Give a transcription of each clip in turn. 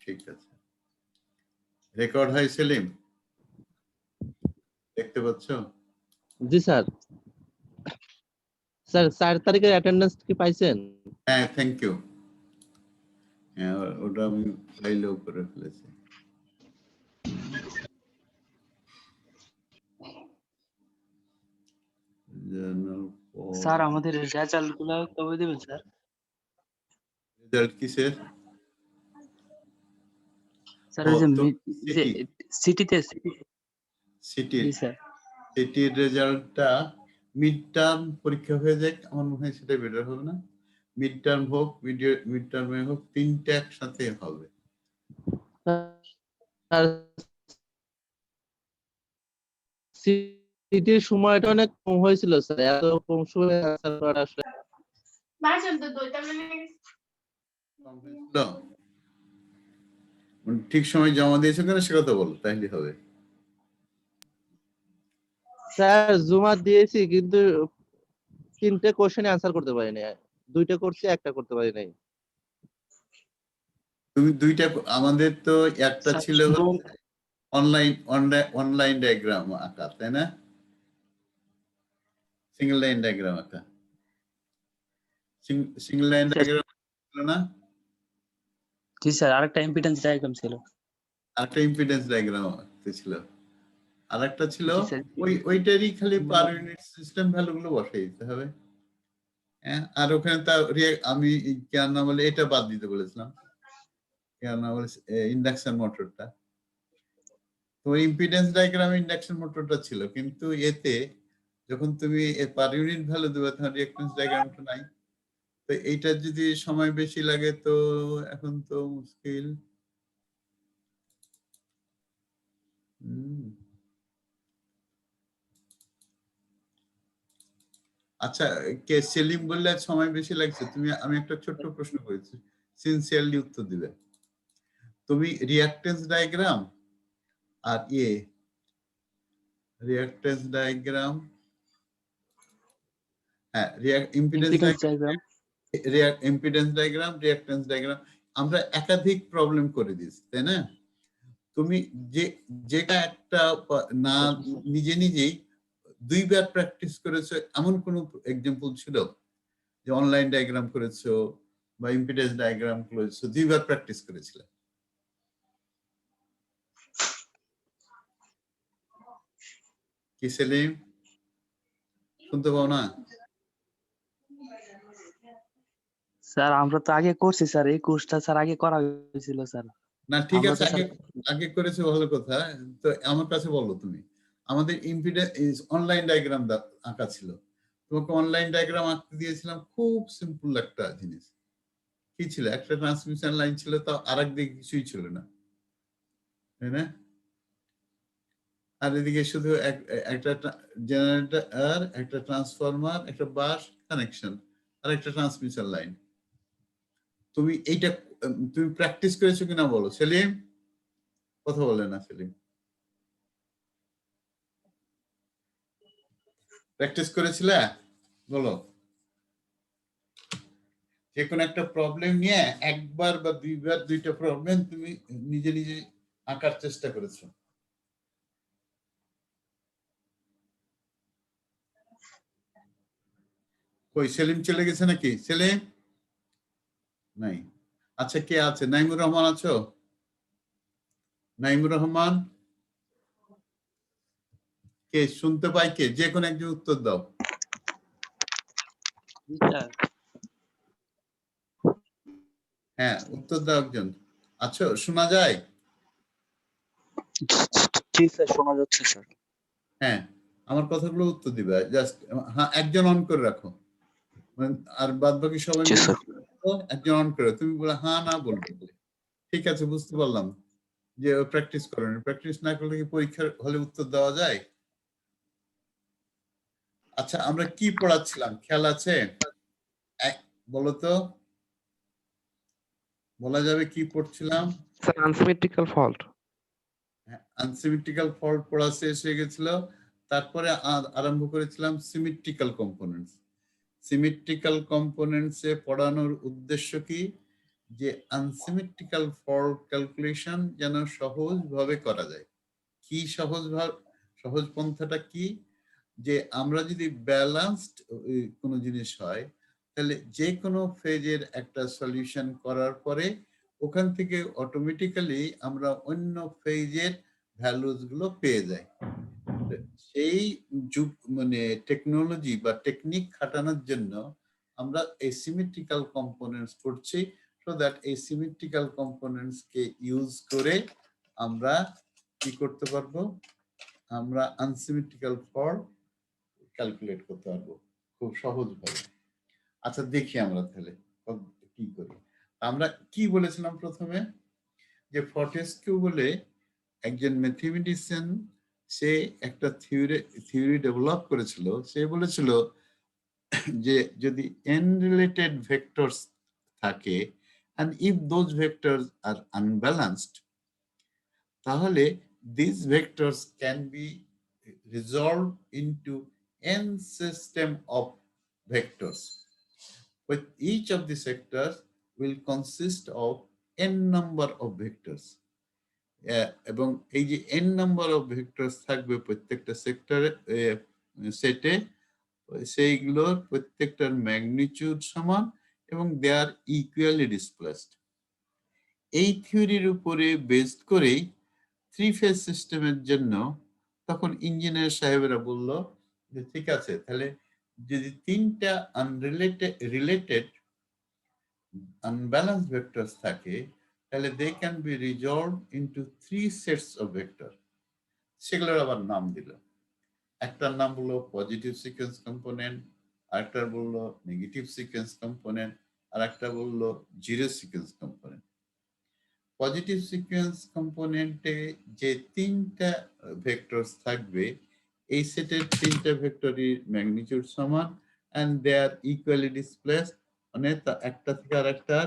ঠিক আছে, রেকর্ড হয় সেলিম, দেখতে পাচ্ছ? জি স্যার। স্যার 4 তারিখের অ্যাটেন্ডেন্স কি পাইছেন? হ্যাঁ, থ্যাংক ইউ। হ্যাঁ, ওটা আমি ফাইলেও করে ফেলেছি। স্যার আমাদের রেজাল্ট গুলো কবে দেবেন স্যার? রেজাল্ট কিসের? স্যার ও, ওই যে তো সিটিতে সিটির জি স্যার। সিটির রেজাল্টটা মিড টার্ম পরীক্ষা হয়ে যাক, আমার মনে হয় সেটা বেটার হবে না? মিড টার্ম হোক, মিড টার্মে হোক, তিনটা একসাথে হবে। স্যার সিটির সময়টা অনেক কম হয়েছিল স্যার, এত কম সময়ে আনসার করা আসলে ঠিক সময় জমা দিয়েছো কেন সে কথা বলো, তাইলে হবে। স্যার জমা দিয়েছি কিন্তু 3টে কোশ্চেনে আনসার করতে পারিনি, 2টা করছি, একটা করতে পারি নাই। তুমি দুইটা, আমাদের তো একটা ছিল অনলাইন ডায়াগ্রাম আঁকা, তাই না? সিঙ্গেল লাইন ডায়াগ্রাম আঁকা, সিঙ্গেল লাইন ডায়াগ্রাম ছিল না? জি স্যার, আরেকটা ইম্পিডেন্স ডায়াগ্রাম ছিল। আরেকটা ইম্পিডেন্স ডায়াগ্রাম আঁকতে ছিল, আরেকটা ছিল জি স্যার। ওইটারই খালি পার ইউনিট সিস্টেম ভ্যালুগুলো বসাই দিতে হবে। হ্যাঁ, আর ওখানে আমি কেন না বলে এটা বাদ দিতে বলেছিলাম, কেন না বলে ইন্ডাকশন মোটরটা। তো ইম্পিডেন্স ডায়াগ্রামে ইন্ডাকশন মোটরটা ছিল, কিন্তু এতে যখন তুমি পার ইউনিট ভ্যালু দেবে তখন রিঅ্যাকট্যান্স ডায়াগ্রামটা নাই। তো এইটার যদি সময় বেশি লাগে তো এখন তো মুশকিল। আচ্ছা, কে সেলিম বললে সময় বেশি লাগছে, আমি একটা ছোট্ট প্রশ্ন করেছি, সিনসিয়ারলি উত্তর দিবে। তুমি রিঅ্যাকট্যান্স ডায়াগ্রাম আর রিঅ্যাকট্যান্স ডায়াগ্রাম, হ্যাঁ, ইম্পিডেন্স ডায়াগ্রাম, রিঅ্যাকট্যান্স ডায়াগ্রাম আমরা একাধিক প্রবলেম করে দিয়েছি, তাই না? তুমি যেটা একটা না নিজেই 2বার প্র্যাকটিস করেছো এমন কোন এক্সাম্পল ছিল যে অনলাইন ডায়াগ্রাম করেছো বা ইম্পিডেন্স ডায়াগ্রাম করেছো 2বার প্র্যাকটিস করেছিলে? কি সেলিম, শুনতে পাও না? স্যার আমরা তো আগে করছি স্যার, এই কোর্সটা স্যার আগে করা হয়েছিল স্যার। না ঠিক আছে, আগে করেছো ভালো কথা, তো আমার কাছে বলো তুমি। আমাদের ইম্পিডেন্স অনলাইন ডায়াগ্রাম আঁকা ছিল, তোমাকে অনলাইন ডায়াগ্রাম আঁকতে দিয়েছিলাম, খুব সিম্পল একটা জিনিস। কি ছিল? একটা ট্রান্সমিশন লাইন ছিল, তাও আরেক দিকে কিছুই ছিল না, তাই না? আর এদিকে শুধু একটা জেনারেটর, একটা ট্রান্সফরমার, একটা বাস কানেকশন, আর একটা ট্রান্সমিশন লাইন। তুমি তুমি প্র্যাকটিস করেছো কিনা বলো সেলিম? কথা বলে না সেলিম। প্র্যাকটিস করেছিলে? বলো। যে কোনো একটা প্রবলেম নিয়ে একবার বা 2বার 2টা প্রবলেম তুমি নিজে আঁকার চেষ্টা করেছো? কই সেলিম চলে গেছে নাকি? সেলিম নাই। আচ্ছা, কে আছে? নাইমুর রহমান আছো? নাইমুর রহমান কে? শুনতে পাই কে? যে কোনো একজন উত্তর দাও। হ্যাঁ, উত্তর দাও একজন। আচ্ছা, শোনা যায়? জি স্যার, শোনা যাচ্ছে স্যার। হ্যাঁ, আমার কথাগুলো উত্তর দিবে, জাস্ট হ্যাঁ একজন অন করে রাখো, আর বাদ বাকি সবাই একজন অন করে, তুমি বলে হ্যাঁ না বলবে। ঠিক আছে, বুঝতে পারলাম যে প্র্যাকটিস করেন। প্র্যাকটিস না করলে কি পরীক্ষার হলে উত্তর দেওয়া যায়? আচ্ছা, আমরা কি পড়াচ্ছিলাম খেয়াল আছে? বলো তো, বলা যাবে কি পড়ছিলাম? Unsymmetrical fault. আনসিমেট্রিক্যাল ফল্ট পড়া শেষ হয়ে গেছিল, তারপরে আরম্ভ করেছিলাম সিমেট্রিক্যাল কম্পোনেন্টস। সিমেট্রিক্যাল কম্পোনেন্টসে পড়ানোর উদ্দেশ্য কি? যে আনসিমেট্রিক্যাল ফল্ট ক্যালকুলেশন যেন সহজভাবে করা যায়। কি সহজ পন্থাটা কি? যে আমরা যদি ব্যালেন্সড কোনো জিনিস হয়, তাহলে যে কোনো ফেজের একটা সলিউশন করার পরে ওখান থেকে অটোমেটিক্যালি আমরা অন্য ফেজের ভ্যালুস গুলো পেয়ে যাই। সেই যুগ মানে টেকনোলজি বা টেকনিক খাটানোর জন্য আমরা asymmetrical components করছি, so that asymmetrical components K use করে আমরা কি করতে পারবো? আমরা unsymmetrical ফল্ট ক্যালকুলেট করতে পারবো খুব সহজভাবে। আচ্ছা দেখি আমরা তাহলে কি করি। আমরা কি বলেছিলাম প্রথমে? যে ফর্টেস্কিউ বলে একজন ম্যাথমেটিশিয়ান, সে একটা থিওরি ডেভেলপ করেছিল। সে বলেছিল যে যদি n রিলেটেড ভেক্টরস থাকে and if those vectors are unbalanced, তাহলে these vectors can be resolved into n system of vectors, with each of the sectors will consist of n number of vectors. এবং এই যে n number of vectors থাকবে প্রত্যেকটা সেক্টরে সেটে, সেইগুলোর প্রত্যেকটার ম্যাগনিটিউড সমান এবং দে আর ইকুয়ালি ডিসপ্লেসড। এই থিওরির উপরে বেসড করেই থ্রি ফেজ সিস্টেমের জন্য তখন ইঞ্জিনিয়ার সাহেবেরা বলল যে ঠিক আছে, তাহলে যদি তিনটা রিলেটেড unbalanced vectors থাকে, তাহলে they can be resolved into three sets of vector। সেগুলোর আবার নাম দিল। একটার নাম হলো পজিটিভ সিকোয়েন্স কম্পোনেন্ট, আরেকটার বললো নেগেটিভ সিকোয়েন্স কম্পোনেন্ট, আর একটা বললো zero sequence component. Positive sequence কম্পোনেন্টে যে তিনটা ভেক্টরস থাকবে, এই সেটের তিনটা ভেক্টরই ম্যাগনিটিউড সমান and they are equally displaced, মানে একটা থেকে আরেকটা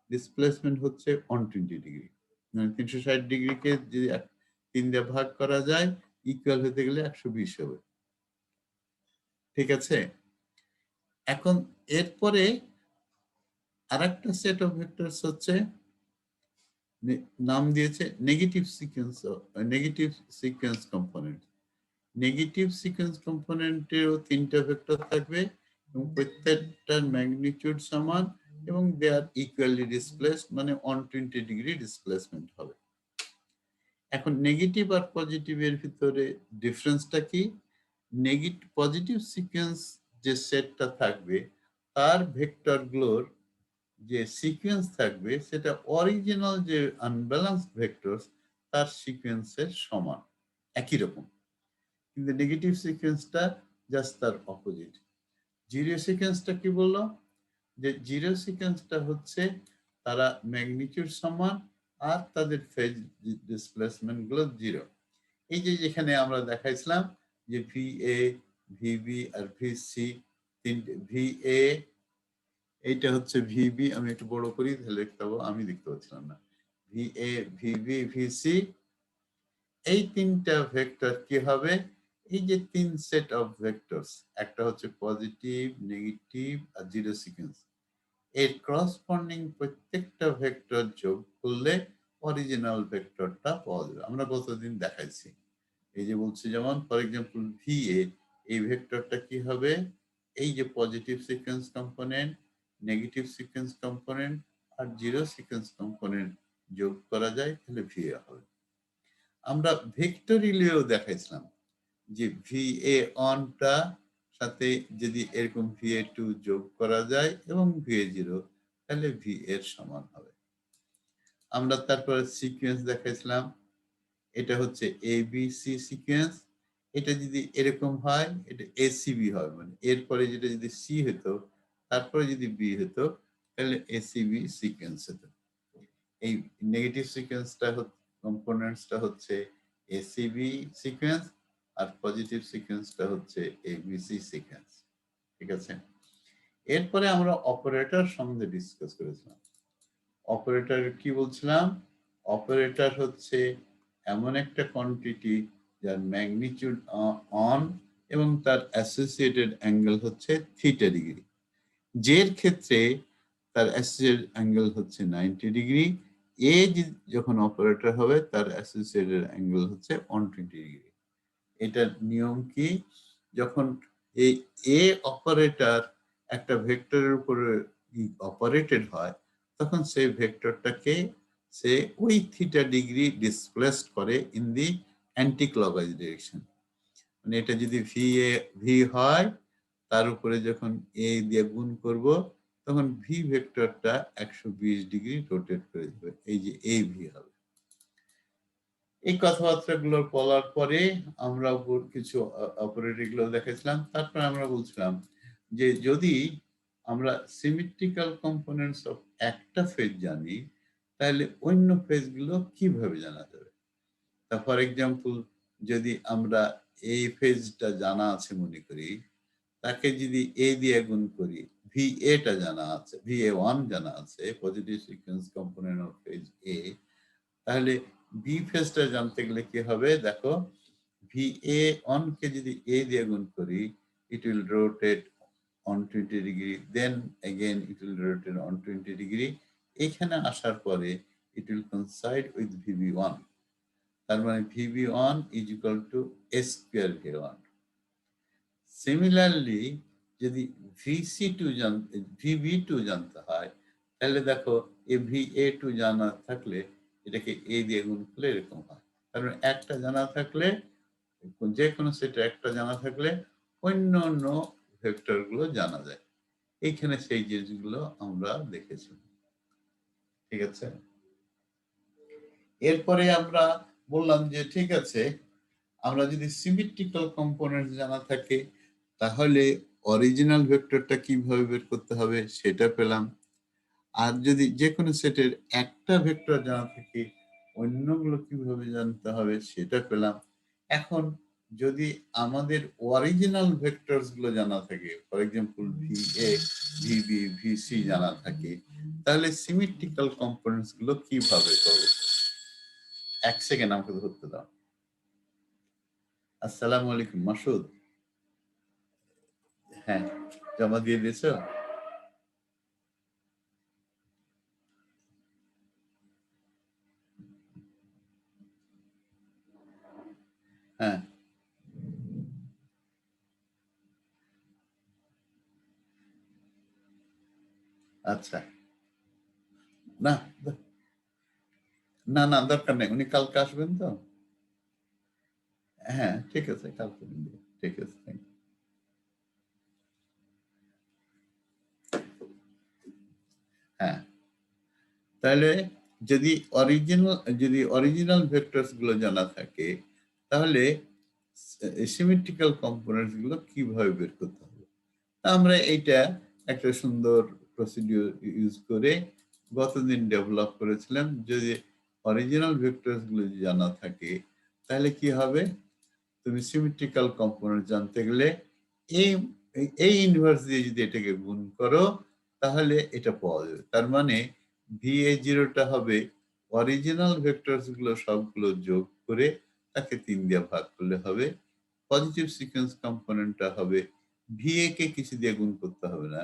ডিসপ্লেসমেন্ট হচ্ছে 120 ডিগ্রি। মানে 360 ডিগ্রিকে যদি 3 দিয়ে ভাগ করা যায়, ইকুয়াল হতে গেলে 120 হবে। ঠিক আছে? এখন এরপরে আরেকটা সেট অফ ভেক্টরস হচ্ছে নাম দিয়েছে negative sequence component. Negative sequence কম্পোনেন্টেরও তিনটা ভেক্টর থাকবে এবং প্রত্যেকটার ম্যাগনিটিউড সমান এবং দে আর ইকুয়ালি ডিসপ্লেসড, মানে 120 ডিগ্রি ডিসপ্লেসমেন্ট হবে। এখন নেগেটিভ আর পজিটিভের ভিতরে ডিফারেন্সটা কি? পজিটিভ সিকোয়েন্স যে সেটটা থাকবে, তার ভেক্টরগুলোর যে সিকোয়েন্স থাকবে সেটা অরিজিনাল যে আনব্যালেন্সড ভেক্টরস তার সিকোয়েন্সের সমান, একই রকম। কিন্তু নেগেটিভ সিকোয়েন্সটা জাস্ট তার অপোজিট। জিরো সিকোয়েন্সটা কি বললো? যে জিরো সিকোয়েন্সটা হচ্ছে তারা ম্যাগনিটিউড সমান আর তাদের ফেজ ডিসপ্লেসমেন্ট গুলো জিরো। এই যে যেখানে আমরা দেখাইছিলাম যে VA, VB আর VC, তিনটে VA, এইটা হচ্ছে VB, আমি একটু বড় করি তাহলে দেখতে পাবো, আমি দেখতে পাচ্ছিলাম না। VA, VB, VC, এই তিনটা ভেক্টর কি হবে? এই যে তিন সেট অফ ভেক্টরস, একটা হচ্ছে পজিটিভ, নেগেটিভ আর জিরো সিকোয়েন্স, এর করসপন্ডিং প্রত্যেকটা ভেক্টর যোগ করলে অরিজিনাল ভেক্টরটা পাওয়া যাবে। আমরা গতদিন দেখাইছি। এই যে বলছি, যেমন ফর এক্সাম্পল VA, এই ভেক্টরটা কি হবে? এই যে positive sequence component, negative sequence component আর জিরো সিকোয়েন্স কম্পোনেন্ট যোগ করা যায়, তাহলে VA হবে। আমরা ভেক্টরিলেও দেখাইছিলাম যে VA1 টা সাথে যদি এরকম VA2 যোগ করা যায় এবং VA0, তাহলে VA এর সমান হবে। আমরা তারপরে সিকোয়েন্স দেখাইছিলাম, এটা হচ্ছে ABC সিকোয়েন্স। এটা যদি এরকম হয়, এটা ACB হয়, মানে এরপরে যেটা যদি C হতো তারপরে যদি B হতো, তাহলে ACB সিকোয়েন্স হতো। এই নেগেটিভ সিকোয়েন্সটা কম্পোনেন্টসটা হচ্ছে ACB সিকোয়েন্স আর পজিটিভ সিকোয়েন্সটা হচ্ছে ABC সিকোয়েন্স। ঠিক আছে? এরপরে আমরা অপারেটর সম্বন্ধে ডিসকাস করেছিলাম। অপারেটর কি বলছিলাম? অপারেটর হচ্ছে এমন একটা কোয়ান্টিটি যার ম্যাগনিটিউড অন এবং তার অ্যাসোসিয়েটেড অ্যাঙ্গেল হচ্ছে থিটা ডিগ্রি, যের ক্ষেত্রে তার অ্যাসোসিয়েটেড অ্যাঙ্গেল হচ্ছে 90 ডিগ্রি। এ যখন অপারেটর হবে তার অ্যাসোসিয়েটেড অ্যাঙ্গেল হচ্ছে 120 ডিগ্রি। এটার নিয়ম কি? যখন এই এ অপারেটর একটা ভেক্টরের উপরে অপারেটেড হয় তখন সেই ভেক্টরটাকে সে ওই থিটা ডিগ্রি ডিসপ্লেসড করে in the anti clockwise direction. মানে এটা যদি ভি হয় তার উপরে যখন এ দিয়ে গুণ করব তখন ভি ভেক্টরটা 120 ডিগ্রি রোটেট করে দেবে, এই যে এ ভি হবে। এই কথাবার্তাগুলো বলার পরে আমরা কিছু অপারেটর গুলো দেখেছিলাম। তারপর আমরা বলছিলাম যে যদি আমরা সিমেট্রিক্যাল কম্পোনেন্টস অফ একটা ফেজ জানি তাহলে অন্য ফেজ গুলো কিভাবে জানা যাবে। তা ফর এক্সাম্পল যদি আমরা এই ফেজটা জানা আছে মনে করি, তাকে যদি এ দিয়ে গুণ করি, ভি এটা জানা আছে, ভি এ ওয়ান জানা আছে, positive sequence component of phase A, তাহলে বি ফেজটা জানতে গেলে কি হবে দেখো, ভি এ অন কে যদি এ দিয়ে গুণ করি, it will rotate on 20 degree, then again it will rotate on 20 degree. এখানে আসার পরে it will coincide with VB1. তার মানে VB1 is equal to a square V1. Similarly যদি VC2 VB2 জানতে হয় তাহলে দেখো এই VA2 জানা থাকলে এটাকে এ দিয়ে গুণ করলে এরকম হয়। কারণ একটা জানা থাকলে, যে কোনো সেটে একটা জানা থাকলে অন্য অন্য ভেক্টর গুলো জানা যায়। এইখানে সেই জিনিসগুলো আমরা দেখেছি, ঠিক আছে। এরপরে আমরা বললাম যে ঠিক আছে, আমরা যদি সিমেট্রিক্যাল কম্পোনেন্ট জানা থাকে তাহলে অরিজিনাল ভেক্টরটা কিভাবে বের করতে হবে সেটা পেলাম। আর যদি যে কোনো সেটের একটা ভেক্টর জানা থাকে অন্যগুলো কিভাবে জানতে হবে সেটা পেলাম। এখন যদি আমাদের অরিজিনাল ভেক্টরস গুলো জানা থাকে, for example VA, VB, VC জানা থাকে, তাহলে সিমেট্রিক্যাল কম্পোনেন্টস গুলো কিভাবে করব? এক সেকেন্ড আমাকে ধরতে দাও। আসসালামু আলাইকুম মাসুদ। হ্যাঁ, জমা দিয়ে দিয়েছো? হ্যাঁ, আচ্ছা। না না না দরকার নেই, উনি কালকে আসবেন তো। হ্যাঁ ঠিক আছে, কালকে দিন। ঠিক আছে, থ্যাংক ইউ। হ্যাঁ, তাহলে যদি অরিজিনাল ভেক্টরস গুলো জানা থাকে তাহলে সিমেট্রিক্যাল কম্পোনেন্টস গুলো কিভাবে বের করতে হবে। আমরা এইটা একটা সুন্দর প্রসিডিউর ইউজ করে গতদিন ডেভেলপ করেছিলাম। যদি অরিজিনাল ভেক্টরস গুলো জানা থাকে তাহলে কি হবে, তুমি সিমেট্রিক্যাল কম্পোনেন্ট জানতে গেলে এই এই ইনভার্স দিয়ে যদি এটাকে গুণ করো তাহলে এটা পাওয়া যাবে। তার মানে VA0টা হবে অরিজিনাল ভেক্টরস গুলো সবগুলো যোগ করে তাকে 3 দিয়ে ভাগ করলে হবে। পজিটিভ সিকোয়েন্স কম্পোনেন্টটা হবে VA কে কিছু দিয়ে গুণ করতে হবে না,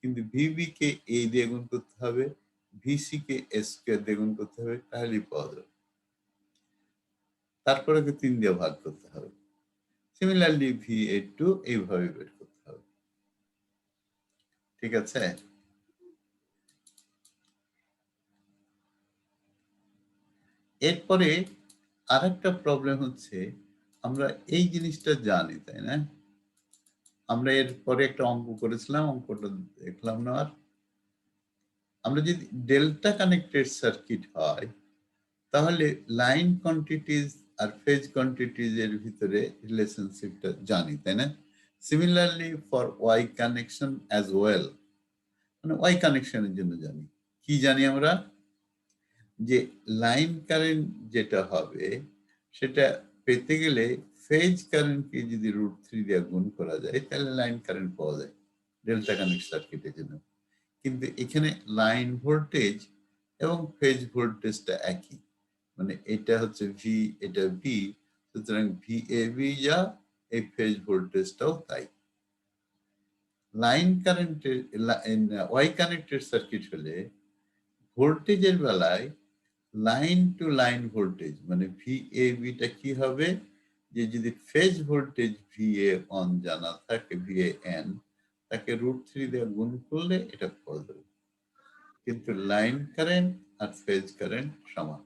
কিন্তু VB কে A দিয়ে গুণ করতে হবে, VC কে S স্কয়ার দিয়ে গুণ করতে হবে, তাহলেই পাওয়া যাবে। তারপরে 3 দিয়ে ভাগ করতে হবে। সিমিলারলি VA2 এইভাবে বের করতে হবে, ঠিক আছে। এরপরে আরেকটা প্রবলেম হচ্ছে, আমরা এই জিনিসটা জানি তাই না, আমরা এরপরে একটা অঙ্ক করেছিলাম, অঙ্কটা দেখলাম না আর। আমরা যদি ডেল্টা কানেক্টেড সার্কিট হয় তাহলে লাইন কোয়ান্টিটিজ আর ফেজ কোয়ান্টিটিজ এর ভিতরে রিলেশনশিপটা জানি তাই না। Similarly for Y connection as well, মানে ওয়াই কানেকশনের জন্য জানি কি জানি আমরা, যে লাইন কারেন্ট যেটা হবে সেটা পেতে গেলে ফেজ কারেন্টকে যদি √3 দিয়ে গুণ করা যায় তাহলে লাইন কারেন্ট পাওয়া যায় ডেল্টা কানেক্ট সার্কিটের জন্য। কিন্তু এখানে লাইন ভোল্টেজ এবং ফেজ ভোল্টেজটা একই, মানে এটা হচ্ছে ভি, এটা ভি, সুতরাং VAB যা এই ফেজ ভোল্টেজটাও তাই। লাইন কারেন্টের ওয়াই কানেক্টেড সার্কিট হলে ভোল্টেজের বেলায় লাইন টু লাইন ভোল্টেজ মানে ভিএবিটা কি হবে, যে যদি ফেজ ভোল্টেজ ভিএ অন জানা থাকে, ভিএ এন, তাকে √3 দিয়ে গুণ করলে এটা পাওয়া যাবে। কিন্তু লাইন কারেন্ট আর ফেজ কারেন্ট সমান।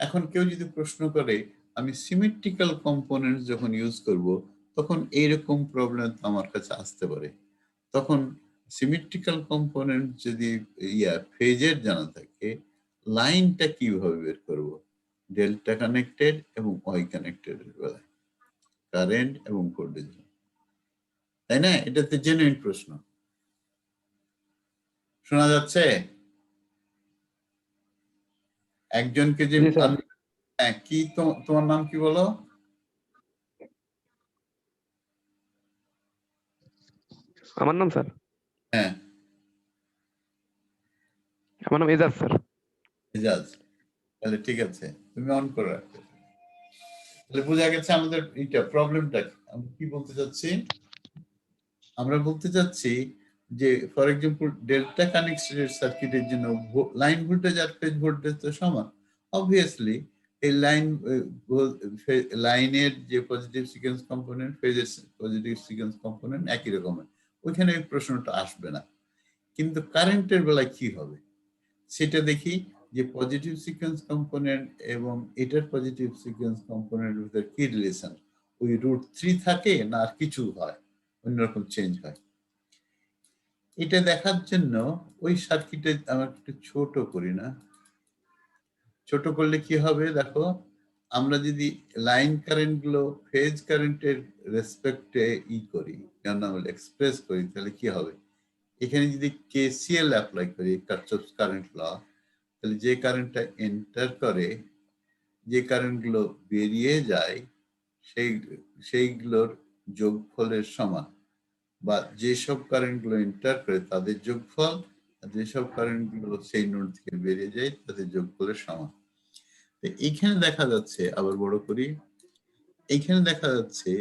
এখন কেউ যদি প্রশ্ন করে আমি সিমেট্রিক্যাল কম্পোনেন্টস যখন ইউজ করব তখন এইরকম প্রবলেম আমার কাছে আসতে পারে। তখন সিমেট্রিক্যাল কম্পোনেন্ট যদি ফেজের জানা থাকে, লাইনটা কিভাবে বের করব? ডেল্টা কানেক্টেড এবং ওয়াই কানেক্টেড এর বেলায় কারেন্ট এবং ভোল্টেজ, তাই না? এটা তো জেনুইন প্রশ্ন। শোনা যাচ্ছে? একজনকে যে জি স্যার। কি তোমার নাম কি বলো? আমার নাম স্যার, হ্যাঁ, আমার নাম এজাজ স্যার। এজাজ। তাহলে ঠিক আছে, তুমি অন করে রাখো। তাহলে বোঝা গেছে আমাদের এইটা প্রবলেমটা কি। আমরা কি বলতে চাচ্ছি? আমরা বলতে চাচ্ছি যে ফর এক্সাম্পল ডেল্টা কানেক্টেড সার্কিটের জন্য লাইন ভোল্টেজ আর ফেজ ভোল্টেজ তো সমান। অবভিয়াসলি এই লাইনের যে পজিটিভ সিকোয়েন্স কম্পোনেন্ট, ফেজের পজিটিভ সিকোয়েন্স কম্পোনেন্ট একই রকমের, ওইখানে এই প্রশ্নটা আসবে না। কিন্তু কারেন্টের বেলায় কি হবে সেটা দেখি, যে পজিটিভ সিকোয়েন্স কম্পোনেন্ট এবং এটার পজিটিভ সিকোয়েন্স কম্পোনেন্টের ভিতরে কি রিলেশন, ওই √3 থাকে না আর কিছু হয়, অন্যরকম চেঞ্জ হয়। এটা দেখার জন্য ওই সার্কিটে আমরা একটু ছোট করি না? ছোট করলে কি হবে দেখো, আমরা যদি লাইন কারেন্ট গুলো ফেজ কারেন্টের রেসপেক্টে করি, এক্সপ্রেস করি, তাহলে কি হবে? এখানে যদি কেসিএল অ্যাপ্লাই করি, কারশফস কারেন্ট ল, তাহলে যে কারেন্টটা এন্টার করে, যে কারেন্ট গুলো বেরিয়ে যায়, সেইগুলোর যোগফলের সমান, বা যেসব কারেন্ট গুলো এন্টার করে তাদের যোগফল, আর যেসব কারেন্ট গুলো সেই নোড থেকে বেরিয়ে যায় তাদের যোগফলের সমান। এইখানে দেখা যাচ্ছে, আবার বড় করি, এইখানে দেখা যাচ্ছে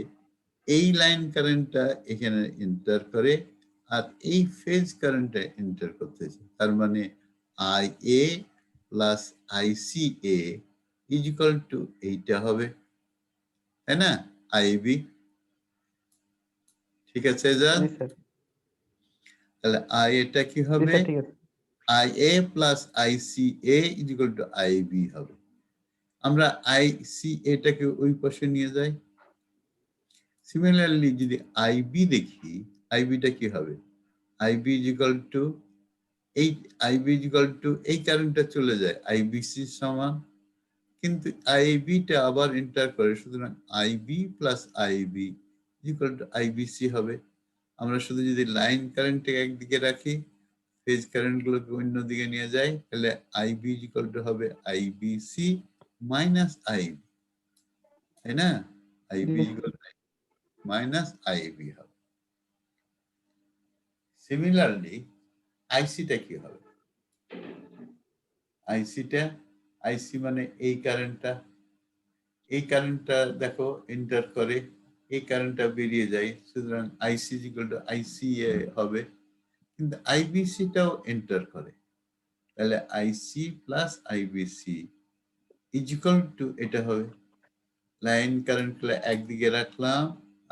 এই লাইন কারেন্টটা এখানে এন্টার করে আর এই ফেজ কারেন্টটা এন্টার করতেছে, তার মানে I A plus ICA is equal two এইটা হবে, তাই না? আইবি। ঠিক আছে জান? জি স্যার। তাহলে আই এটা কি জি হবে? স্যার, ঠিক আছে। IA plus ICA is equal to IB হবে। আমরা ICA টাকে ওই পাশে নিয়ে যাই। সিমিলারলি যদি আইবি দেখি, আইবিটা কি হবে? আইবি ইজ ইকুয়াল টু এই কারেন্টটা চলে যায়, আইবিসি সমান, কিন্তু আইবিটা আবার এন্টার করে, সুতরাং IB plus IB equal to IBC হবে। আমরা শুধু যদি লাইন কারেন্টটাকে একদিকে রাখি, ফেজ কারেন্ট গুলোকে অন্যদিকে নিয়ে যাই, তাহলে আইবি ইকুয়াল টু হবে আইবিসি মাইনাস আইবি, তাই না? IB equal to minus IB হবে। সিমিলারলি আইসিটা কি হবে? আইসি মানে এই কারেন্টটা দেখো এন্টার করে, এই কারেন্টটা বেরিয়ে যায়, সুতরাং আইসি ইকুয়াল টু আইসিএ হবে। কিন্তু আইবিসিটাও এন্টার করে, তাহলে আইসি plus IBC is equal two এটা হবে। লাইন কারেন্টগুলো একদিকে রাখলাম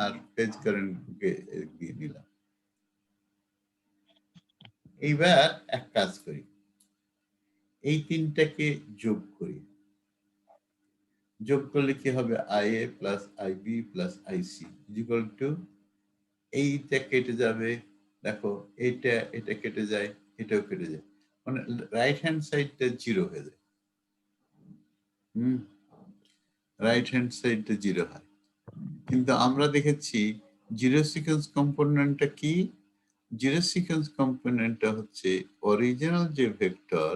আর ফেজ কারেন্টকে একদিকে নিলাম। এইবার এক কাজ করি, এই তিনটাকে যোগ করি। যোগ করলে কি হবে? IA plus IB plus IC equal to, এইটা কেটে যাবে, দেখো এটা কেটে যায়, এটাও কেটে যায়, মানে রাইট হ্যান্ড সাইডটা 0 হয়ে যায়। রাইট হ্যান্ড সাইডটা 0 হয়। কিন্তু আমরা দেখেছি জিরো সিকোয়েন্স কম্পোনেন্টটা কি? জিরো সিকোয়েন্স কম্পোনেন্টটা হচ্ছে অরিজিনাল যে ভেক্টর,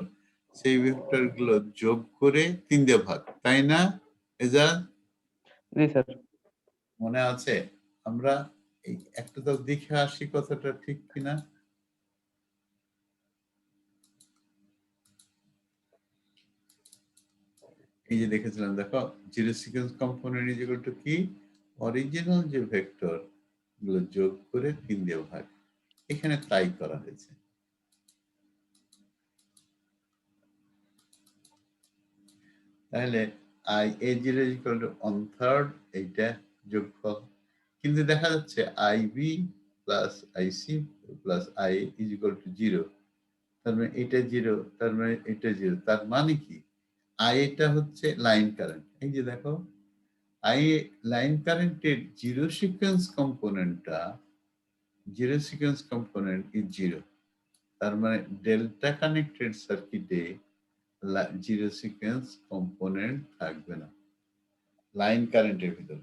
সেই ভেক্টর গুলো যোগ করে 3 দিয়ে ভাগ, তাই না? এজাজ জি স্যার। মনে আছে? আমরা এই একটা তো দেখে আসি কথাটা ঠিক কিনা। এই যে দেখেছিলাম, দেখো zero sequence component is equal two কি? অরিজিনাল যে ভেক্টর গুলো যোগ করে 3 দিয়ে ভাগ। এখানে তাই করা হয়েছে। তাহলে IA0 = 1/3 এইটা যোগফল, কিন্তু দেখা যাচ্ছে IB plus IC plus IA = 0। তার মানে এটা 0, তার মানে এটা 0। তার মানে কি IA টা হচ্ছে লাইন কারেন্ট। এই যে দেখো IA লাইন কারেন্টের জিরো সিকোয়েন্স কম্পোনেন্টটা is 0। তার মানে ডেল্টা কানেক্টেড সার্কিটে জিরো সিকোয়েন্স কম্পোনেন্ট থাকবে না লাইন কারেন্টের ভিতর,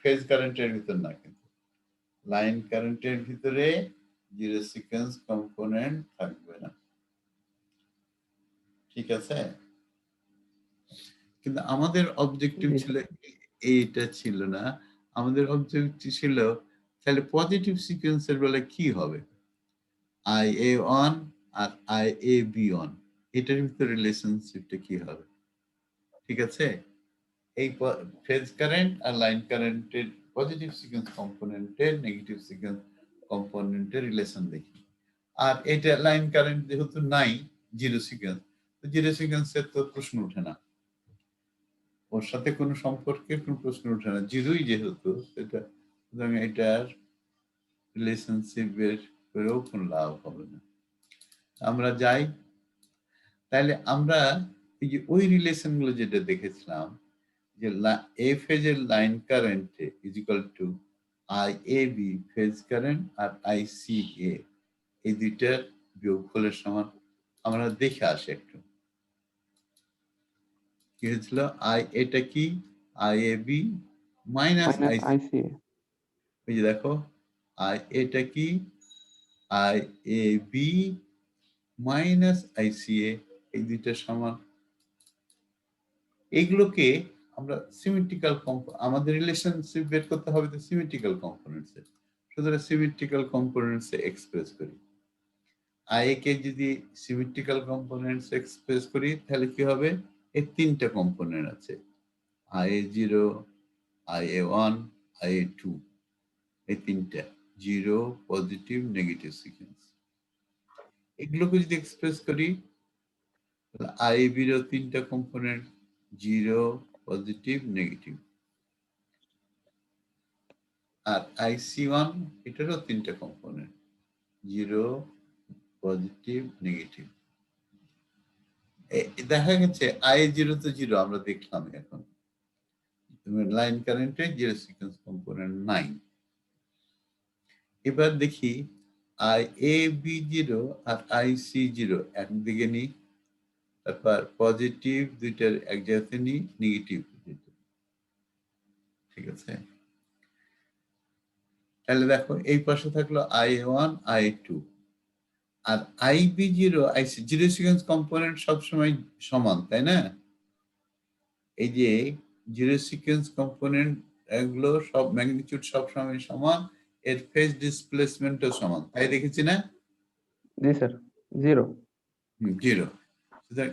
ফেজ কারেন্টের ভিতর না, কিন্তু লাইন কারেন্টের ভিতরে জিরো সিকোয়েন্স কম্পোনেন্ট থাকবে না। ঠিক আছে, কিন্তু আমাদের অবজেক্টিভ জি ছিল এইটা ছিল না, আমাদের অবজেক্টিভ ছিল তাহলে পজিটিভ সিকোয়েন্সের বেলায় কি হবে, IA1 আর IAB1 এটার ভিতরে রিলেশনশিপটা কি হবে। ঠিক আছে, এই ফেজ কারেন্ট আর লাইন কারেন্টের পজিটিভ সিকোয়েন্স কম্পোনেন্টের নেগেটিভ সিকোয়েন্স কম্পোনেন্টের রিলেশন দেখি। আর এটা লাইন কারেন্ট যেহেতু নাই জিরো সিকোয়েন্স, তো জিরো সিকোয়েন্সের তো প্রশ্ন ওঠে না, ওর সাথে কোনো সম্পর্কের কোনো প্রশ্ন ওঠে না, জিরোই যেহেতু এটা, সুতরাং এটার রিলেশনশিপ বের করেও কোনো লাভ হবে না। আমরা যাই, তাহলে আমরা এই যে ওই রিলেশন গুলো যেটা দেখেছিলাম যে A ফেজের line current = IAB phase current আর ICA এই দুইটার বিয়োগফলের সমান, আমরা দেখে আসি একটু কি হয়েছিল। এটা কি IAB মাইনাস ICA এই যে দেখো এটা কি IAB মাইনাস ICA এই দুইটার সমান। এইগুলোকে আমরা সিমেট্রিক্যাল আমাদের রিলেশনশিপ বের করতে হবে তো সিমেট্রিক্যাল কম্পোনেন্টস এর, সুতরাং সিমেট্রিক্যাল কম্পোনেন্টস এ এক্সপ্রেস করি। IA কে যদি সিমেট্রিক্যাল কম্পোনেন্টস এক্সপ্রেস করি তাহলে কি হবে, এর তিনটা কম্পোনেন্ট আছে IA0 IA1 IA2, এই তিনটা জিরো পজিটিভ নেগেটিভ সিকোয়েন্স। এগুলোকে যদি এক্সপ্রেস করি IAB এরও তিনটা কম্পোনেন্ট জিরো পজিটিভ নেগেটিভ, আর IC1 এটারও তিনটা কম্পোনেন্ট জিরো পজিটিভ নেগেটিভ। দেখা গেছে IA0 তো 0 আমরা দেখলাম, এখন লাইন কারেন্টে জিরো সিকোয়েন্স কম্পোনেন্ট নাই। এবার দেখি IAB0 আর IC0 একদিকে নিই, তারপর পজিটিভ দুইটার এক জায়গাতে নিই, নেগেটিভ। ঠিক আছে, তাহলে দেখো এই পাশে থাকলো IA1 IA2 আর IB0 IC zero sequence component সবসময় সমান, তাই না? এই যে জিরো সিকোয়েন্স কম্পোনেন্ট এগুলো সব ম্যাগনিটিউড সবসময় সমান, এর ফেজ ডিসপ্লেসমেন্টও সমান, তাই দেখেছি না? জি স্যার 0 জিরো। সুতরাং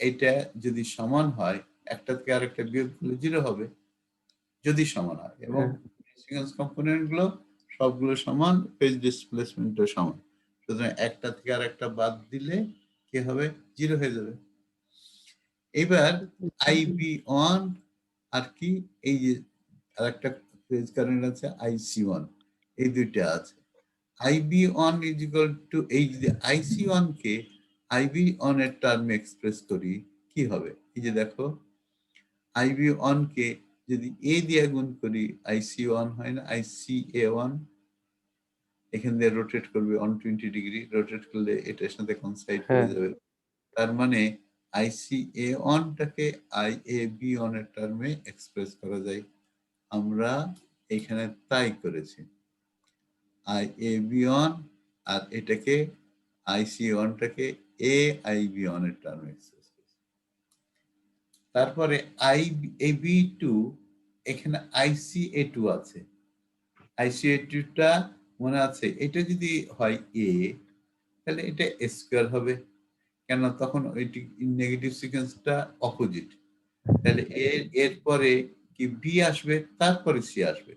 এটা যদি সমান হয় একটা থেকে আরেকটা বিয়োগ করলে জিরো হবে যদি সমান হয়, এবং সিকোয়েন্স কম্পোনেন্ট গুলো সবগুলো সমান, ফেজ ডিসপ্লেসমেন্টও সমান, সুতরাং একটা থেকে আরেকটা বাদ দিলে কি হবে, জিরো হয়ে যাবে। এবার IB1 আর কি, এই যে আরেকটা ফেজ কারেন্ট আছে IC1, এই দুইটা আছে। IB1 = এই যে IC1 কে IB1 এর টার্মে এক্সপ্রেস করি কি হবে, এই যে দেখো IB1 কে যদি A দিয়ে গুণ করি IC1 হয় না, ICA1 এখান দিয়ে রোটেট করবে 120 ডিগ্রি, রোটেট করলে এটার সাথে কোইনসাইড হয়ে যাবে, তার মানে ICA1 টাকে IAB1 এর টার্মে এক্সপ্রেস করা যায়। আমরা এখানে তাই করেছি, IAB1 আর এটাকে IC1 টাকে AIB1 এর টার্মে এক্সপ্রেস করেছি। তারপরে IAB2 এখানে ICA2 আছে, ICA2 টা মনে আছে, এটা যদি হয় A তাহলে এটা স্কয়ার হবে, কেন তখন ওইটি নেগেটিভ সিকোয়েন্সটা অপোজিট, তাহলে এরপরে কি B আসবে, তারপরে C আসবে,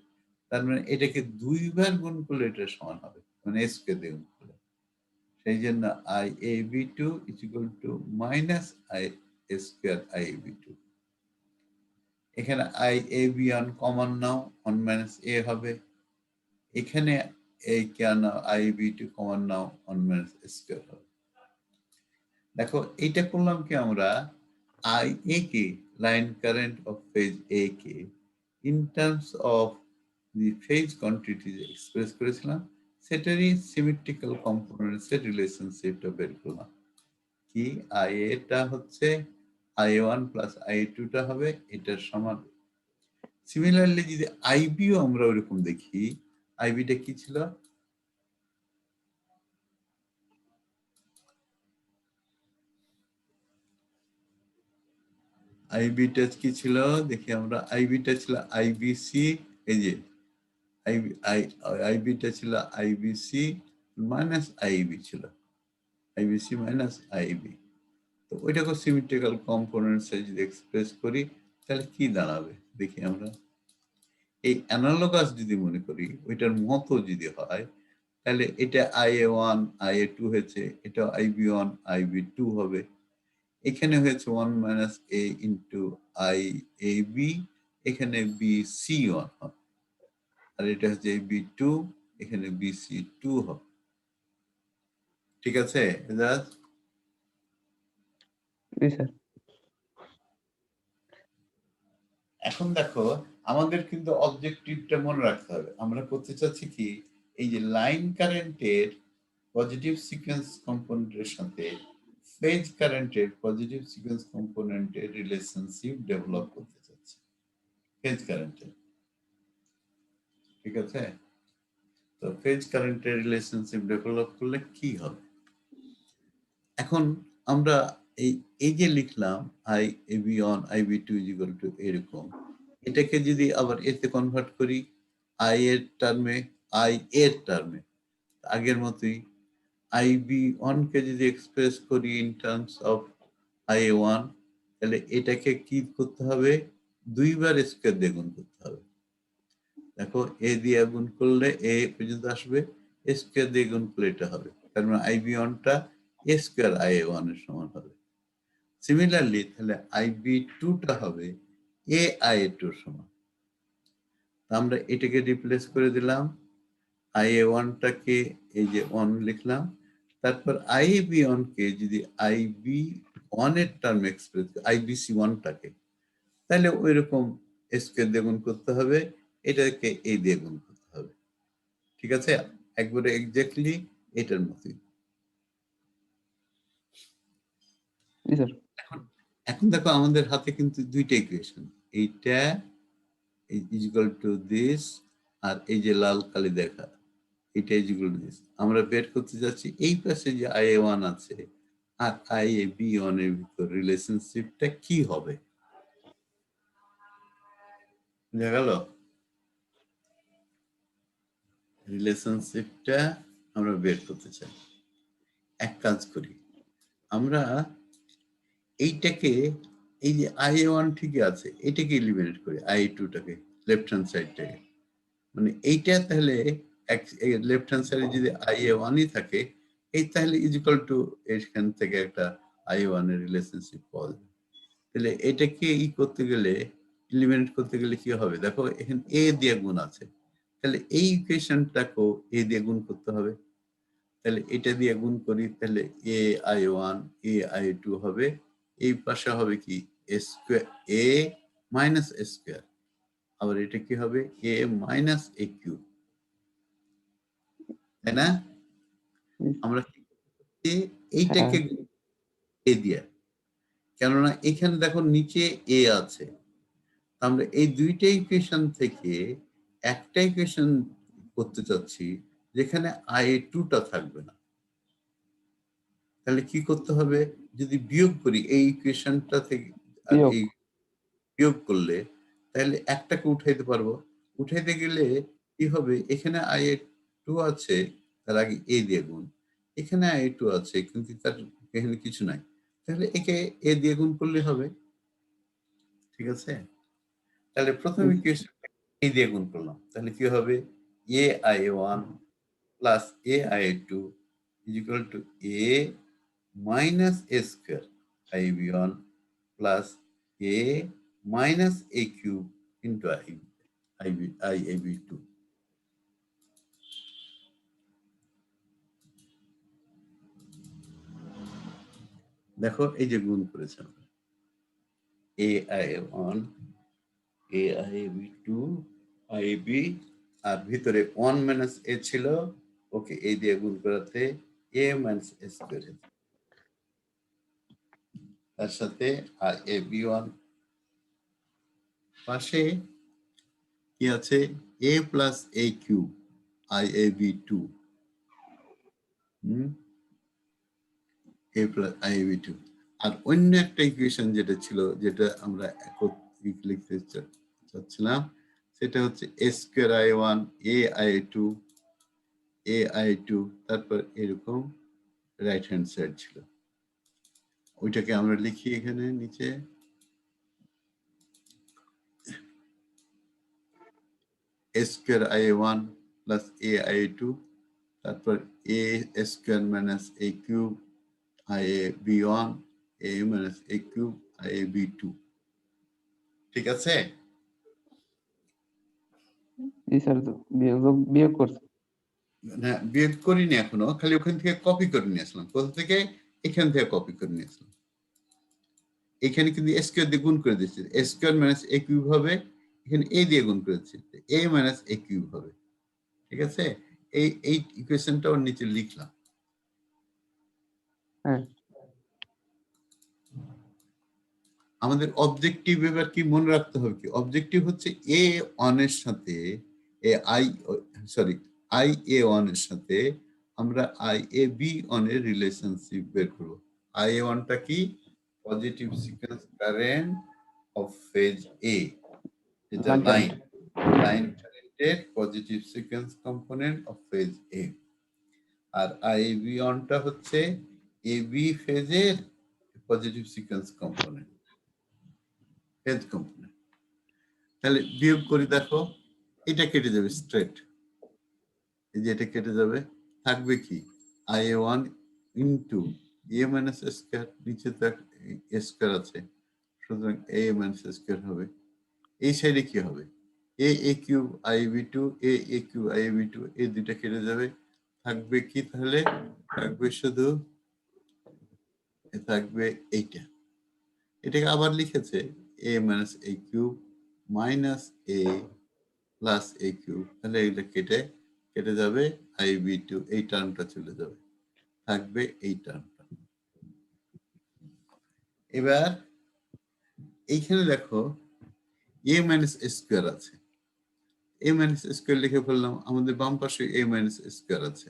তার মানে এটাকে দুইবার গুণ করলে এটা সমান হবে, মানে এ স্কোয়ার দিয়ে গুণ করলে, সেই জন্য I A B two is equal to minus I A square I A B two. এখানে I A B on common নাও, ওয়ান মাইনাস এ হবে। এখানে এই কেন আই বি টু কমন নাও, ওয়ান মাইনাস স্কোয়ার হবে। দেখো এইটা করলাম কি আমরা, আই এ কে line current of phase A কে in terms of the phase quantity express করেছিলাম, সেটারই সিমেট্রিক্যাল কম্পোনেন্টস এর রিলেশনশিপটা বের করলাম। কি আই এটা হচ্ছে I one plus I two টা হবে এটার সমান। সিমিলারলি যদি আইবিও আমরা ওইরকম দেখি, আইবিটা কি ছিল, আইবিটা কি ছিল দেখি আমরা, আইবিটা ছিল আইবিসি, এই যে আইবিটা ছিল আইবিসি মাইনাস আইবি ছিল, আইবিসি মাইনাস আইবি। তো ওইটাকে সিমেট্রিক্যাল কম্পোনেন্টস যদি এক্সপ্রেস করি তাহলে কি দাঁড়াবে দেখি আমরা। এই অ্যানালগাস যদি মনে করি ওইটার মতো যদি হয়, তাহলে এটা I A one I A two হয়েছে, এটা আইবি ওয়ান আইবি টু হবে। এখানে হয়েছে one minus A into I A B, এখানে বি সি ওয়ান হবে, আর এটা হচ্ছে বি টু, এখানে বি সি টু হবে। ঠিক আছে এজাজ? জি স্যার। এখন দেখো আমাদের কিন্তু অবজেক্টিভটা মনে রাখতে হবে, আমরা করতে চাচ্ছি কি, এই যে লাইন কারেন্টের পজিটিভ সিকোয়েন্স কম্পোনেন্টের সাথে ফেজ কারেন্টের পজিটিভ সিকোয়েন্স কম্পোনেন্টের রিলেশনশিপ ডেভেলপ করতে চাচ্ছি ফেজ কারেন্টের। ঠিক আছে, তো ফেজ কারেন্টের রিলেশনশিপ ডেভেলপ করলে কি হবে, এখন আমরা এই এই যে লিখলাম I A B on I B two is equal to এরকম, এটাকে যদি আবার এতে কনভার্ট করি আই এর টার্মে, আই এর টার্মে আগের মতোই, আই বি ওয়ান কে যদি এক্সপ্রেস করি in terms of I A one, তাহলে এটাকে কি করতে হবে, দুইবার স্কোয়ার দিয়ে গুণ করতে হবে। দেখো এ দিয়ে গুণ করলে এ পর্যন্ত আসবে, স্কোয়ার দিয়ে গুণ করলে এটা হবে, তার মানে আই বি ওয়ানটা এ স্কোয়ার আই এ ওয়ান এর সমান হবে। সিমিলারলি তাহলে আই বি টুটা হবে এ আই এ টুর সমান। আমরা এটাকে রিপ্লেস করে দিলাম, আই এ ওয়ানটাকে এই যে ওয়ান লিখলাম, তারপর আই বি ওয়ান কে যদি আই বি ওয়ান এর term express I B C ওয়ানটাকে, তাহলে ওই রকম স্কোয়ার দিয়ে গুণ করতে হবে, এটাকে এ দিয়ে গুণ করতে হবে। ঠিক আছে, একবারে এক্স্যাক্টলি এটার মতোই। জি স্যার। এখন এখন দেখো আমাদের হাতে কিন্তু দুইটা ইকুয়েশন, এইটা ইজ ইকুয়াল টু দিস, আর এই যে লাল কালি দেখা এটা ইজ ইকুয়াল টু দিস। আমরা বের করতে যাচ্ছি এই পাশে যে আই এ ওয়ান আছে আর আই এ বি ওয়ান এর ভিতর রিলেশনশিপটা কি হবে, বুঝা গেল? রিলেশনশিপটা আমরা বের করতে চাই। এক কাজ করি, আমরা এইটাকে, এই যে আই এ ওয়ান ঠিকই আছে, এটাকে এলিমিনেট করি, আই এ টুটাকে, লেফট হ্যান্ড সাইডটাকে, মানে এইটা তাহলে লেফট হ্যান্ড সাইডে যদি আই এ ওয়ানই থাকে, এই তাহলে ইজিক্যাল টু এখান থেকে একটা আই ওয়ান এর রিলেশনশিপ পাওয়া যাবে। তাহলে এটাকে করতে গেলে, এলিমিনেট করতে গেলে কি হবে, দেখো এখানে এ দিয়ে গুণ আছে, তাহলে এই ইকুয়েশনটাকেও এ দিয়ে গুণ করতে হবে। তাহলে এটা দিয়ে গুণ করি, তাহলে A I one A I two হবে, এই পাশে হবে কি স্কোয়ার এ মাইনাস স্কোয়ার, আবার এটা কি হবে এ মাইনাস এ কিউব, তাই না? আমরা এইটাকে এ দিয়ে, কেননা এখানে দেখো নিচে এ আছে, আমরা এই দুইটা ইকুয়েশন থেকে একটা ইকুয়েশন করতে চাচ্ছি যেখানে আই এ টুটা থাকবে না। তাহলে কি করতে হবে, যদি বিয়োগ করি এই ইকুয়েশনটা থেকে আর বিয়োগ। এই বিয়োগ করলে, তাহলে একটাকে উঠাইতে পারবো। উঠাইতে গেলে কি হবে, এখানে আই এ টু আছে, তার আগে এ দিয়ে গুণ, এখানে আই এ টু আছে কিন্তু তার এখানে কিছু নাই, তাহলে একে এ দিয়ে গুণ করলে হবে। ঠিক আছে, তাহলে প্রথম ইকুয়েশন এ দিয়ে গুণ করলাম, তাহলে কি হবে এ I one plus AI2 is equal to A minus A square IB1 plus A minus A cube into IAB2. দেখো এই যে গুণ করেছে আমরা AI1 AIB2 IB আর ভিতরে 1 মাইনাস A ছিল ওকে এই দিয়ে গুণ করাতে A মাইনাস A স্কয়ার তার সাথে IAB1 পাশে কি আছে A plus A cube IAB2 A plus IAB2 আর অন্য একটা ইকুয়েশন যেটা ছিল যেটা আমরা লিখতে চাচ্ছিলাম সেটা হচ্ছে A square I1 AI2 AI2 তারপর এরকম রাইট হ্যান্ড সাইড ছিল ওইটাকে আমরা লিখি এখানে নিচে A square I1 plus AI2 তারপর A square minus A cube IAB1 A minus A cube IAB2 ঠিক আছে জি স্যার, বিয়োগ করছি। না বিয়োগ করিনি এখনো খালি ওখান থেকে কপি করে নিয়ে আসলাম কোথা থেকে এখান থেকে কপি করে নিয়ে আসলাম এখানে কিন্তু A স্কয়ার দিয়ে গুণ করে দিচ্ছি A square minus A cube হবে এখানে A দিয়ে গুণ করেছি A মাইনাস A কিউব হবে ঠিক আছে এই ইকুয়েশনটা ওর নিচে লিখলাম হ্যাঁ আমাদের অবজেক্টিভ এবার কি মনে রাখতে হবে কি অবজেক্টিভ হচ্ছে A1 এর সাথে IA1 এর সাথে আমরা IAB1 এর রিলেশনশিপ বের করব IA1 টা কি positive sequence current of phase A যেটা লাইন কারেন্টের positive sequence component of phase A আর IAB1 টা হচ্ছে AB ফেজের positive sequence component phase component তাহলে বিয়োগ করি দেখো এটা কেটে যাবে স্ট্রেট এই যে এটা কেটে যাবে থাকবে কি IA1 into A minus A square নিচে তো A স্কয়ার আছে সুতরাং A মাইনাস A স্কয়ার হবে এই সাইডে কি হবে A cube IAB2 A cube IAB2 এই দুইটা কেটে যাবে থাকবে কি তাহলে থাকবে শুধু থাকবে এইটা এটাকে আবার লিখেছে A minus A cube minus A plus A cube তাহলে এটা কেটে যাবে IB2 এই টার্মটা চলে যাবে থাকবে এই টার্মটা এবার এইখানে দেখো A মাইনাস A স্কয়ার আছে A মাইনাস A স্কয়ার লিখে ফেললাম আমাদের বাম পাশে A মাইনাস A স্কয়ার আছে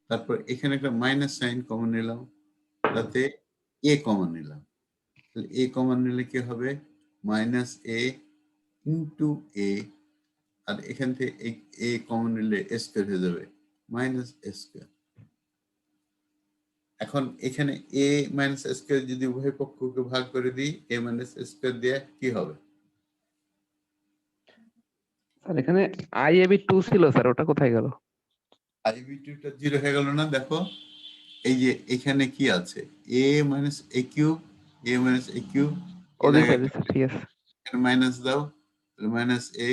তারপর এখানে একটা মাইনাস সাইন কমন নিলাম তাতে A কমন নিলাম তাহলে A কমন নিলে কি হবে মাইনাস A ইনটু A আর এখান থেকে A কমন নিলে A স্কয়ার হয়ে যাবে মাইনাস A স্কয়ার এখন এখানে A মাইনাস A স্কয়ার যদি উভয় পক্ষকে ভাগ করে দিই A মাইনাস A স্কয়ার দিয়ে কি হবে স্যার এখানে IAB2 ছিল স্যার, ওটা কোথায় গেল? IB2 টা 0 হয়ে গেল না দেখো এই যে এখানে কি আছে A minus A cube A minus A cube ও জি স্যার, জি স্যার, ঠিক আছে, এখানে মাইনাস দাও তাহলে মাইনাস A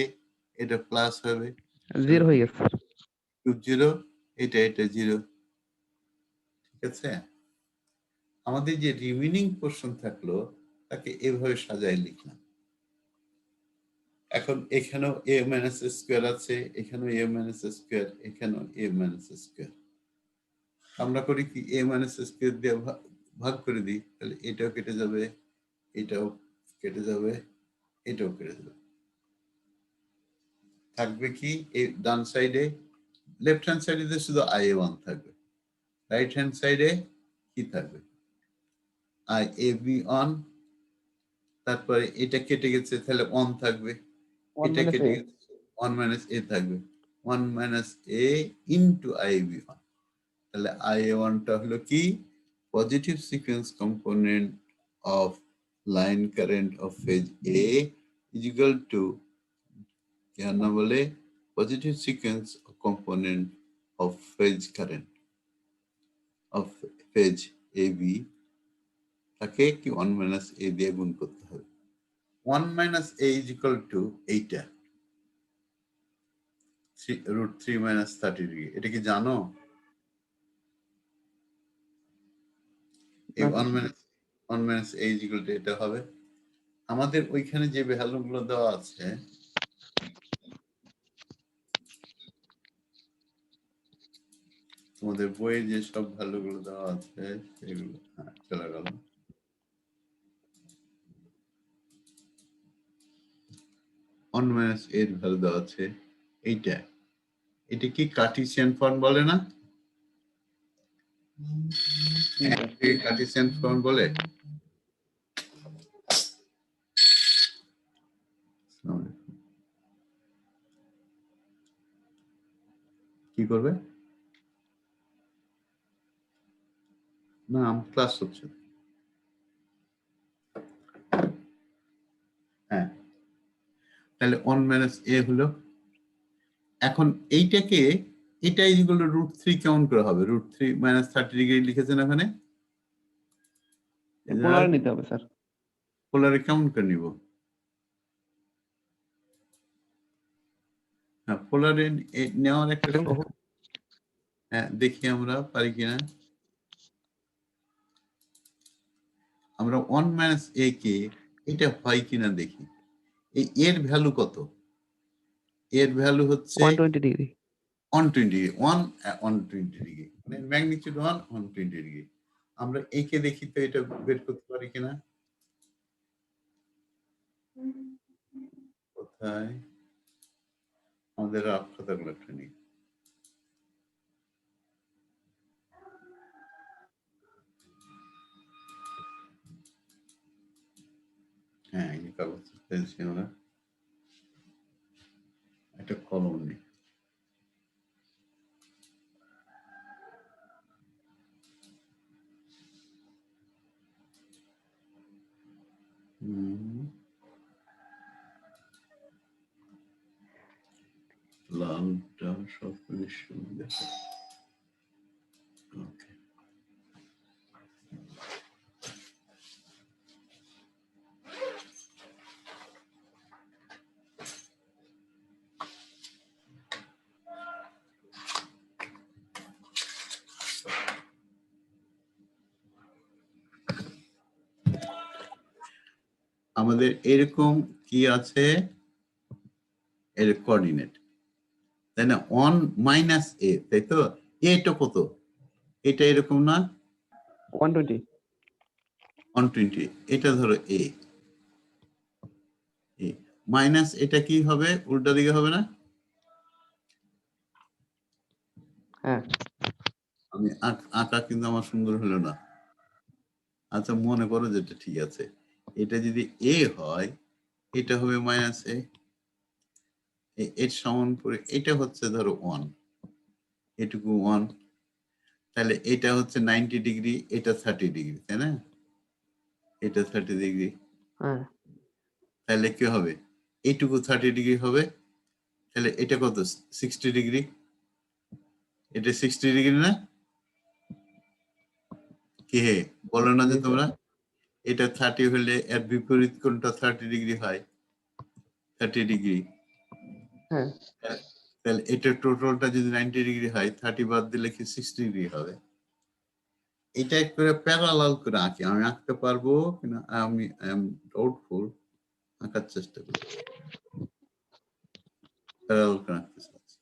এটা প্লাস হবে 0 হয়ে গেছে স্যার। কিউব 0 এটা 0 ঠিক আছে আমাদের যে রিমেইনিং পোরশন থাকলো তাকে এভাবে সাজায় লিখলাম এখন এখানেও A মাইনাস A স্কয়ার আছে এখানেও A মাইনাস A স্কয়ার এখানেও A মাইনাস A স্কয়ার আমরা করি কি A মাইনাস A স্কয়ার দিয়ে ভাগ করে দিই তাহলে এটাও কেটে যাবে এটাও কেটে যাবে এটাও কেটে যাবে থাকবে কি এই ডান সাইডে লেফট হ্যান্ড সাইডে শুধু IA1 থাকবে রাইট হ্যান্ড সাইডে কি থাকবে IAB1 তারপরে এটা কেটে গেছে তাহলে 1 থাকবে এটা কেটে গেছে 1 মাইনাস A থাকবে 1 মাইনাস A ইনটু IAB1 তাহলে IA1 টা হলো কি positive sequence component of line current of phase A is equal to क्या ना बोले positive sequence component of phase current of phase AB তাকে কি 1 minus a দিয়ে গুণ করতে হবে 1 minus a is equal to এইটা √3 minus 30 degree এটা কি জানো এই 1 minus a is equal to এটা হবে আমাদের ওইখানে যে ভ্যালুগুলো দেওয়া আছে তোমাদের বইয়ে যে সব ভ্যালুগুলো দেওয়া আছে সেগুলো চলে গেল 1 minus a এর ভ্যালু দেওয়া আছে এইটা এটা কি কার্টেসিয়ান ফর্ম বলে না কার্টেসিয়ান ফর্ম বলে কি করবে না ক্লাস হচ্ছে হ্যাঁ তাহলে 1 minus a হলো এখন এইটাকে এটা ইকুয়াল টু √3 কেমন করে হবে √3 minus 30 ডিগ্রি লিখেছেন এখানে পোলার নিতে হবে স্যার পোলারে কেমন করে নিব হ্যাঁ পোলারে নেওয়ার একটা হ্যাঁ দেখি আমরা পারি কিনা আমরা 1 minus a কে এটা হয় কিনা দেখি এই এর ভ্যালু কত এর ভ্যালু হচ্ছে 120 ডিগ্রি 120 ডিগ্রি 120 ডিগ্রি মানে ম্যাগনিটিউড 120 ডিগ্রি আমরা একে দেখি তো এটা বের করতে পারি কিনা কোথায় আমাদের রাফ খাতাগুলো একটা নেই হ্যাঁ এই কাগজ পেয়েছি আমরা একটা কলম নেই লালটা সব সুন্দর ওকে আমাদের এরকম কি আছে এর কোঅর্ডিনেট তাই না 1 minus a তাই তো এটা কত এটা এরকম না 120 120 এটা ধরো a মাইনাস এটা কি হবে উল্টা দিকে হবে না হ্যাঁ আমি আঁকা কিন্তু আমার সুন্দর হলো না আচ্ছা মনে করো যেটা ঠিক আছে এটা যদি a হয় এটা হবে মাইনাস a এর সমান করে এটা হচ্ছে ধরো 1 এটুকু 1 তাহলে এটা হচ্ছে 90 ডিগ্রি এটা 30 ডিগ্রি তাই না এটা 30 ডিগ্রি হ্যাঁ তাহলে কি হবে এইটুকু 30 ডিগ্রি হবে তাহলে এটা কত 60 ডিগ্রি এটা 60 ডিগ্রি না কি হে বলো না যে তোমরা এটা 30 হলে এর বিপরীত কোণটা 30 ডিগ্রি হয় 30 ডিগ্রি হ্যাঁ তাহলে এটা টোটালটা যদি 90 ডিগ্রি হয় 30 বাদ দিলে কি 60 ডিগ্রি হবে এটা করে প্যারালাল করে আঁকি আমি আঁকতে পারবো কিনা আমি এম ডাউটফুল আঁকার চেষ্টা করি প্যারালাল করে আঁকতে চাচ্ছি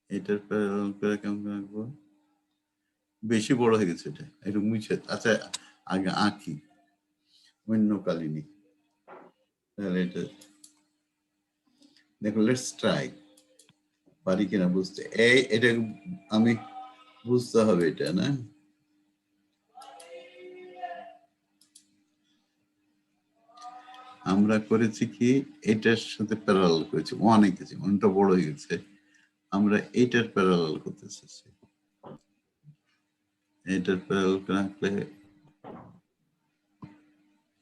এটার প্যারালাল করে কেমন আঁকবো বেশি বড় হয়ে গেছে এটা একটু মুছে আচ্ছা আগে আঁকি অন্য কালিনী তাহলে এটা দেখো লেটস ট্রাই পারি কিনা বুঝতে এটা আমি বুঝতে হবে এটা না আমরা করেছি কি এটার সাথে প্যারালাল করেছি অনেক কিছু অনেকটা বড় হয়ে গেছে আমরা এটার প্যারালাল করতে চাচ্ছি এটার প্যারালাল করে আঁকলে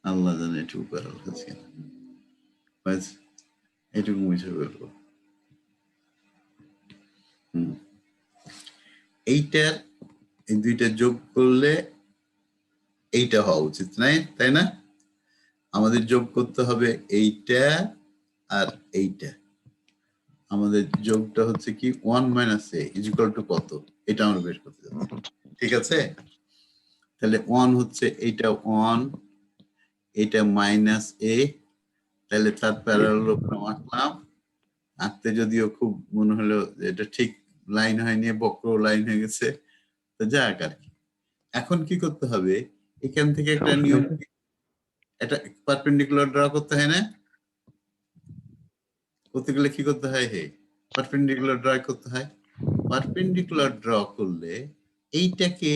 আল্লাহ জানে এটুকু প্যারালাল হচ্ছে কিনা বাস এটুকু মুছে ফেলবো এইটার এই দুইটা যোগ করলে এইটা হওয়া উচিত নাই, তাই না? আমাদের যোগ করতে হবে এইটা আর এইটা। আমাদের যোগটা হচ্ছে কি 1 মাইনাস এ ইকুয়াল টু কত, এটা আমরা বের করতে যাচ্ছি। ঠিক আছে, তাহলে 1 হচ্ছে এইটা 1, এটা মাইনাস এ, তাহলে তার প্যারালেলোগ্রাম আঁকলাম। আঁকতে যদিও খুব মনে হলো যে এটা ঠিক লাইন হয়নি, বক্র লাইন হয়ে গেছে, তো যাক আর কি। এখন কি করতে হবে, এখান থেকে একটা সমস্যা নিয়ম, নেই স্যার। এটা পারপেন্ডিকুলার ড্র করতে হয় না? করতে গেলে কি করতে হয়, হে পারপেন্ডিকুলার ড্র করতে হয়। পারপেন্ডিকুলার ড্র করলে এইটাকে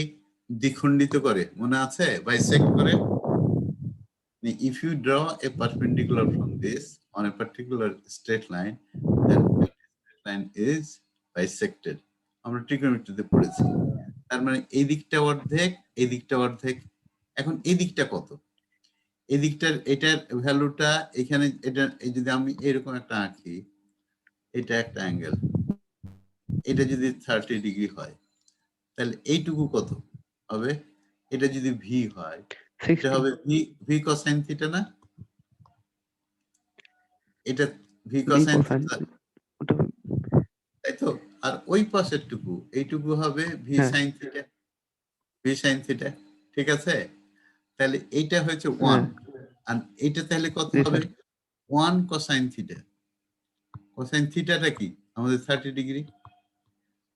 দ্বিখণ্ডিত করে, মনে আছে, বাইসেক্ট করে। If you draw a perpendicular from this on a particular straight line, then that straight line is bisected. আমরা ট্রিগোনোমেট্রিতে পড়েছি। তার মানে এই দিকটা অর্ধেক, এই দিকটা অর্ধেক। এখন এই দিকটা কত? এই দিকটার এটার ভ্যালুটা এখানে, এটা এই যদি আমি এরকম একটা আঁকি, এটা একটা অ্যাঙ্গেল, এটা যদি 30 ডিগ্রি হয়, তাহলে এইটুকু কত হবে? এটা যদি ভি হয়, এটা 60 হবে ভি কোসাইন থিটা না? এটা V B cosine cosine theta, ওটা। তাই তো? আর ওই পাশের টুকু, এইটুকু হবে ভি হ্যাঁ sine theta, V sine theta. ঠিক আছে, তাহলে এইটা হচ্ছে 1, হ্যাঁ আর এইটা তাহলে কত জি হবে? স্যার। 1 cosine theta. কোসাইন থিটাটা কি আমাদের 30 degree.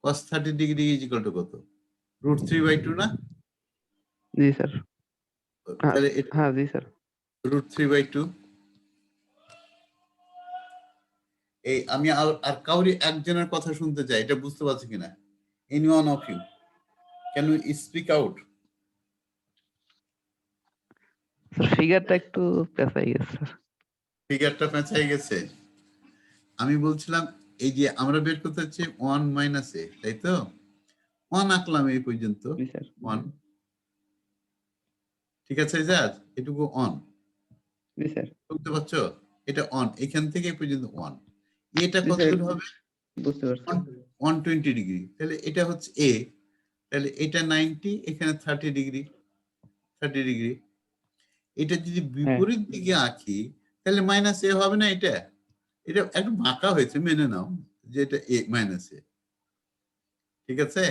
cos 30 degree is equal to কত? √3/2 না? জি স্যার। হ্যাঁ তাহলে এটা হ্যাঁ জি স্যার। √3/2। এই আমি আর কাউরি একজনের কথা শুনতে চাই, এটা বুঝতে পারছি কিনা? Any one of you can you speak out? Sir ফিগারটা একটু পেঁচাই গেছে স্যার। ফিগারটা পেঁচাই গেছে। আমি বলছিলাম এই যে আমরা বের করতে হচ্ছে 1 মাইনাস এ, তাই তো? 1 আঁকলাম এই পর্যন্ত, জি স্যার। 1। ঠিক আছে জাজ, এটুকু অন, জি স্যার। বুঝতে পারছো? এটা অন, এখান থেকে এই পর্যন্ত 1। এটা জি কত স্যার দূর হবে? বুঝতে পারছি। 120 ডিগ্রি। তাহলে এটা হচ্ছে এ, তাহলে এটা 90, এখানে 30 ডিগ্রি, 30 ডিগ্রি। এটা যদি হ্যাঁ বিপরীত দিকে আঁকি, তাহলে মাইনাস এ হবে না? এটা এটা একটু বাঁকা হয়েছে, মেনে নাও যে এটা এ মাইনাস এ। ঠিক আছে,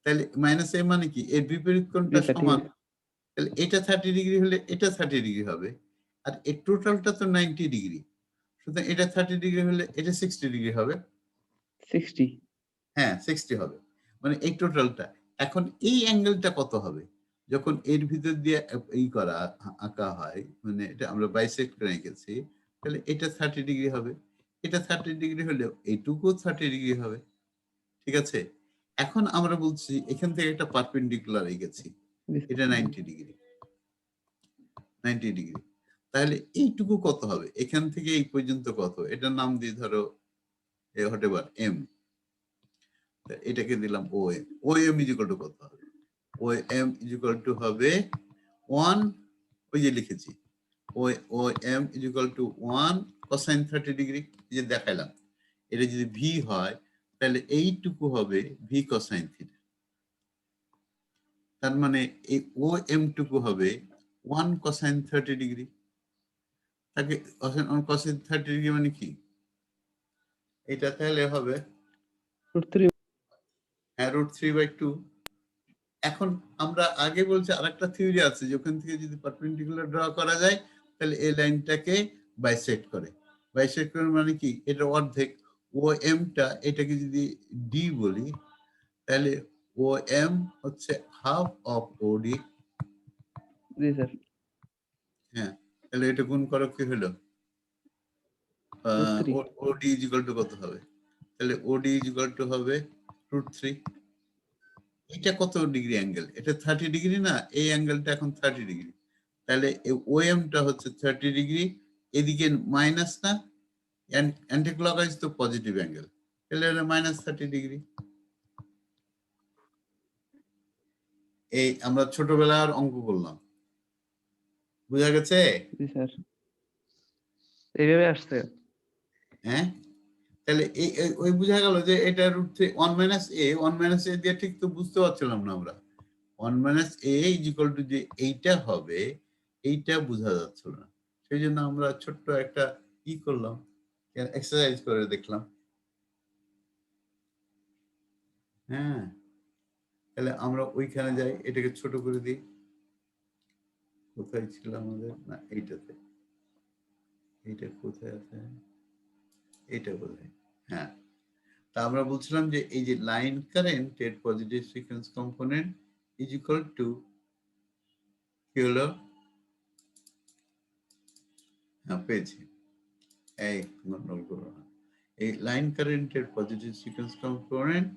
তাহলে মাইনাস এ মানে কি, এর বিপরীত জি কোণটা স্যার ঠিক সমান, আছে। তাহলে এটা 30 ডিগ্রি হলে এটা 30 ডিগ্রি হবে, আর এর টোটালটা তো 90 ডিগ্রি, সুতরাং এটা 30 ডিগ্রি হলে এটা 60 ডিগ্রি হবে। 60 হ্যাঁ 60 হবে, মানে এই টোটালটা। এখন এই অ্যাঙ্গেলটা কত হবে যখন এর ভিতর দিয়ে এই করা আঁকা হয়, মানে এটা আমরা বাইসেক্ট করে এঁকেছি, তাহলে এটা 30 ডিগ্রি হবে। এটা 30 ডিগ্রি হলেও এইটুকু 30 ডিগ্রি হবে। ঠিক আছে, এখন আমরা বলছি এখান থেকে একটা পারপেন্ডিকুলার এঁকেছি, জি এটা 90 ডিগ্রি, 90 ডিগ্রি। তাহলে এইটুকু কত হবে এখান থেকে এই পর্যন্ত কত? এটার নাম দিয়ে ধরো হোয়াটএভার এম, এটাকে দিলাম O M. O M is equal to কত হবে? O M is equal to হবে 1, ওই যে লিখেছি, O M is equal to 1 cosine 30 degree, যে দেখাইলাম। এটা যদি ভি হয়, তাহলে এইটুকু হবে ভি কোসাইন থিটা। তার মানে এই ও এম টুকু হবে 1 কোসাইন 30 ডিগ্রি। তাকে কোসাইন 30 ডিগ্রি মানে কি? এটা তাহলে হবে √3 হ্যাঁ √3/2। এখন আমরা আগে বলছি আরেকটা থিওরি আছে যে ওখান থেকে যদি পারপেন্ডিকুলার ড্র করা যায়, তাহলে এই লাইনটাকে বাইসেক্ট করে। বাইসেক্ট করে মানে কি, এটা অর্ধেক। ও এমটা এটাকে যদি ডি বলি, তাহলে ও এম হচ্ছে হাফ অফ ওডি। জি স্যার। হ্যাঁ, তাহলে এটা গুণ করো, কি হলো? √3 ওডি ইজ ইকুয়াল টু কত হবে? তাহলে ওডি ইজ ইকুয়াল টু হবে √3। এটা কত ডিগ্রি অ্যাঙ্গেল? এটা 30 ডিগ্রি না? এই অ্যাঙ্গেলটা এখন 30 ডিগ্রি, তাহলে ওএমটা হচ্ছে 30 ডিগ্রি। এদিকে মাইনাস না, অ্যান্টি ক্লকওয়াইজ তো পজিটিভ অ্যাঙ্গেল, তাহলে এটা -30 ডিগ্রি। এই আমরা ছোটবেলার অঙ্ক করলাম, বুঝা গেছে? জি স্যার। এইভাবে আসছে। হ্যাঁ, তাহলে ওই বোঝা গেল যে এটা রুট 3 1 মাইনাস এ 1 মাইনাস এ দিয়ে ঠিক তো বুঝতে পারছিলাম না আমরা 1 minus A is equal two যে এইটা হবে এইটা বোঝা যাচ্ছিল না সেই জন্য আমরা ছোট্ট একটা করলাম এক্সারসাইজ করে দেখলাম হ্যাঁ তাহলে আমরা ওইখানে যাই এটাকে ছোট করে দিই কোথায় ছিল আমাদের না এইটাতে এইটা কোথায় আছে এটা বোধহয় হ্যাঁ তা আমরা বলছিলাম যে এই যে লাইন কারেন্ট এর positive sequence component is equal two কি হলো হ্যাঁ পেয়েছি এই গন্ডগোল করো না এই লাইন কারেন্টের পজিটিভ সিকোয়েন্স কম্পোনেন্ট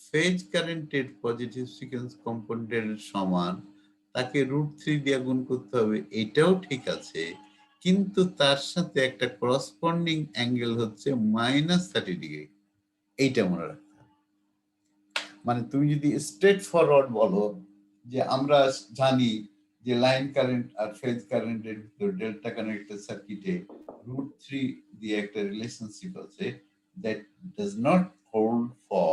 ফেজ কারেন্টের পজিটিভ সিকোয়েন্স কম্পোনেন্টের সমান তাকে √3 দিয়ে গুণ করতে হবে এটাও ঠিক আছে কিন্তু তার সাথে একটা করসপন্ডিং অ্যাঙ্গেল হচ্ছে -30°। এইটা মনে রাখতে হবে মানে তুমি যদি স্ট্রেট ফরওয়ার্ড বলো যে আমরা জানি যে লাইন কারেন্ট আর ফেজ কারেন্টের ভিতর ডেল্টা কানেক্টেড সার্কিটে √3 দিয়ে একটা রিলেশনশিপ আছে that does not hold for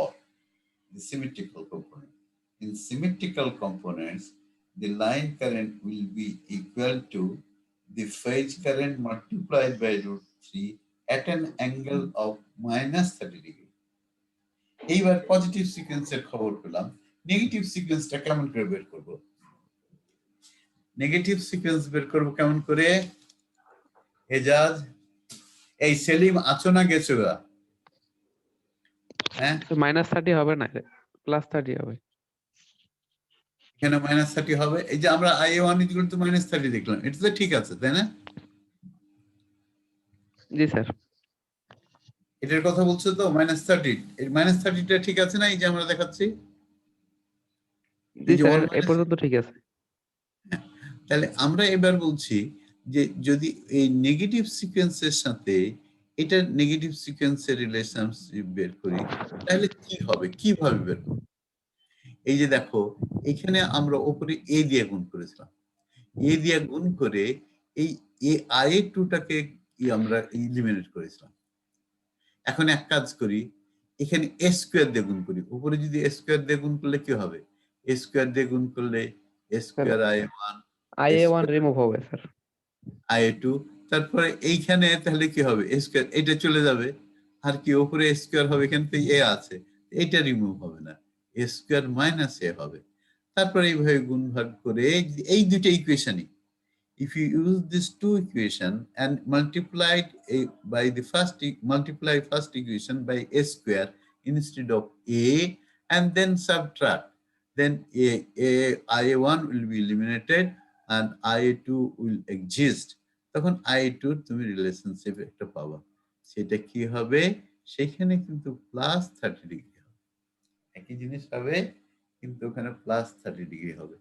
the symmetrical component. In symmetrical components, the line current will be equal to the phase current multiplied by √3 at an angle of -30°. এইবার positive সিকোয়েন্সের খবর পেলাম negative সিকোয়েন্সটা কেমন করে বের করব নেগেটিভ সিকোয়েন্স বের করব কেমন করে এজাজ এই সেলিম আছো না গেছো গা হ্যাঁ -30 হবে না +30 হবে এখানে -30 হবে এই যে আমরা i1 -30 দেখলাম এটা তো ঠিক আছে তাই না জি স্যার এটার কথা বলছো তো -30 এই -30টা ঠিক আছে না এই যে আমরা দেখাচ্ছি জি স্যার এই পর্যন্ত ঠিক আছে তাহলে আমরা এবার বলছি যে যদি এই নেগেটিভ সিকোয়েন্সের সাথে এটা নেগেটিভ সিকোয়েন্সের রিলেশনশিপ বের করি তাহলে কি হবে কিভাবে বের করব এই যে দেখো এখানে আমরা উপরে a দিয়ে গুণ করেছিলাম a দিয়ে গুণ করে এই i2 টাকে আমরা এলিমিনেট করেছিলাম এখন এক কাজ করি এখানে a স্কয়ার দিয়ে গুণ করি উপরে যদি a স্কয়ার দিয়ে গুণ করলে কি হবে a স্কয়ার দিয়ে গুণ করলে a square i1 IA1 remove হবে স্যার i2 তারপরে এইখানে তাহলে কি হবে a স্কয়ার এটা চলে যাবে আর কি উপরে a স্কয়ার হবে এখানে তো a আছে এটা রিমুভ হবে না a স্কয়ার মাইনাস a হবে তারপরে এইভাবে গুণ ভাগ করে এই দুটো ইকুয়েশনই if you use these two equation and multiply first equation by a square instead of a and then subtract then i1 will be eliminated and i2 will exist তখন i2 তুমি রিলেশনশিপ একটা পাবা সেটা কি হবে সেখানে কিন্তু +30° হবে একই জিনিস হবে কিন্তু ওখানে +30° হবে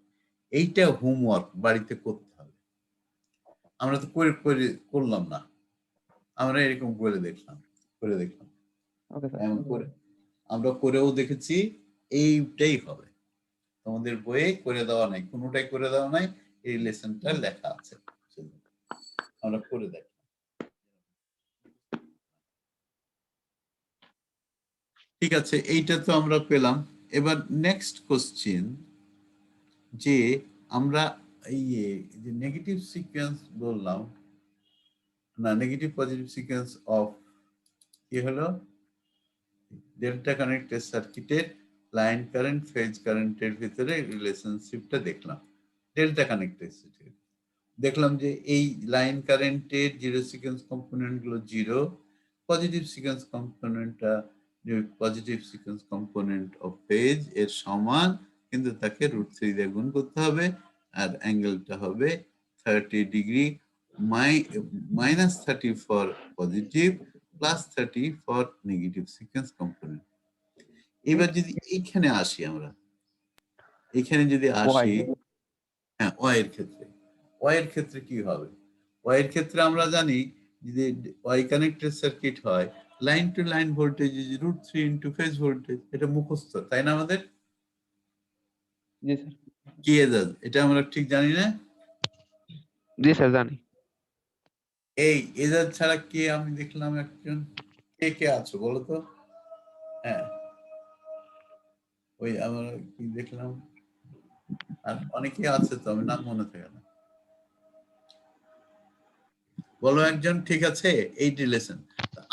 এইটা হোমওয়ার্ক বাড়িতে করতে হবে আমরা তো করলাম না আমরা এরকম করে দেখলাম ওকে স্যার এমন করে আমরা করেও দেখেছি এইটাই হবে তোমাদের বইয়ে করে দেওয়া নাই কোনোটাই করে দেওয়া নাই এই রিলেশনটা লেখা আছে আমরা করে দেখলাম ঠিক আছে এইটা তো আমরা পেলাম এবার নেক্সট কোশ্চেন যে আমরা এই যে নেগেটিভ সিকোয়েন্স বললাম না নেগেটিভ পজিটিভ সিকোয়েন্স অফ কি হলো ডেল্টা কানেক্টেড সার্কিটের লাইন কারেন্ট ফেজ কারেন্টের ভিতরে রিলেশনশিপটা দেখলাম ডেল্টা কানেক্টেড সার্কিট দেখলাম যে এই লাইন কারেন্টের জিরো সিকোয়েন্স কম্পোনেন্ট গুলো 0 পজিটিভ সিকোয়েন্স কম্পোনেন্টটা positive sequence component of phase এর সমান কিন্তু তাকে √3 দিয়ে গুণ করতে হবে আর অ্যাঙ্গেলটা হবে 30° -30 for positive +30 for negative sequence component এবার যদি এইখানে আসি আমরা এখানে যদি আসি হ্যাঁ y এর ক্ষেত্রে কি হবে y এর ক্ষেত্রে আমরা জানি যে y কানেক্টেড সার্কিট হয় line to line voltage is √3 into phase voltage এটা মুখস্থ তাই না আমাদের জি স্যার কি এজাজ এটা আমরা ঠিক জানি না জি স্যার জানি এই এজাজ ছাড়া কে আমি দেখলাম একজন কে কে আছো বলো তো? হ্যাঁ, ওই আমরা কি দেখলাম, আর অনেকেই আছে তো, আমি নাম মনে থাকে না। বলো একজন, ঠিক আছে? এই রিলেশন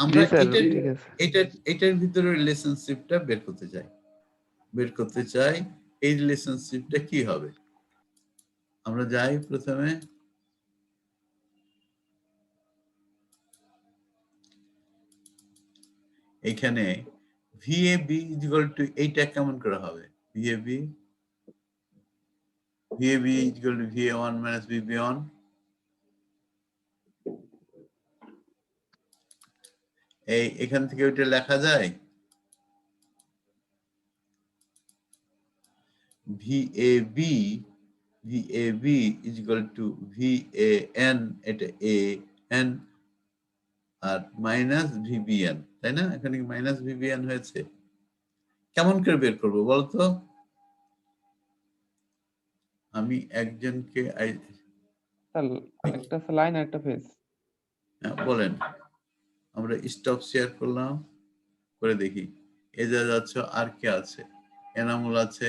আমরা জি স্যার, এটার ঠিক আছে। এটার ভিতরে রিলেশনশিপটা বের করতে চাই। এই রিলেশনশিপটা কি হবে? আমরা যাই প্রথমে এখানে VAB ইকুয়াল টু এইটা কেমন করে হবে? VAB equal to VA1 minus VB1। এই এখান থেকে ওইটা লেখা যায় VAB is equal to VAN, এটা AN আর মাইনাস VBN, তাই না? এখানে মাইনাস VBN হয়েছে, কেমন করে বের করবো বলতো? আমি একজনকে স্যার একটা লাইন আর একটা ফেজ। বলেন, আমরা স্টপ শেয়ার করলাম, করে দেখি এজাজ আছে, আর কে আছে? এনামুল আছে,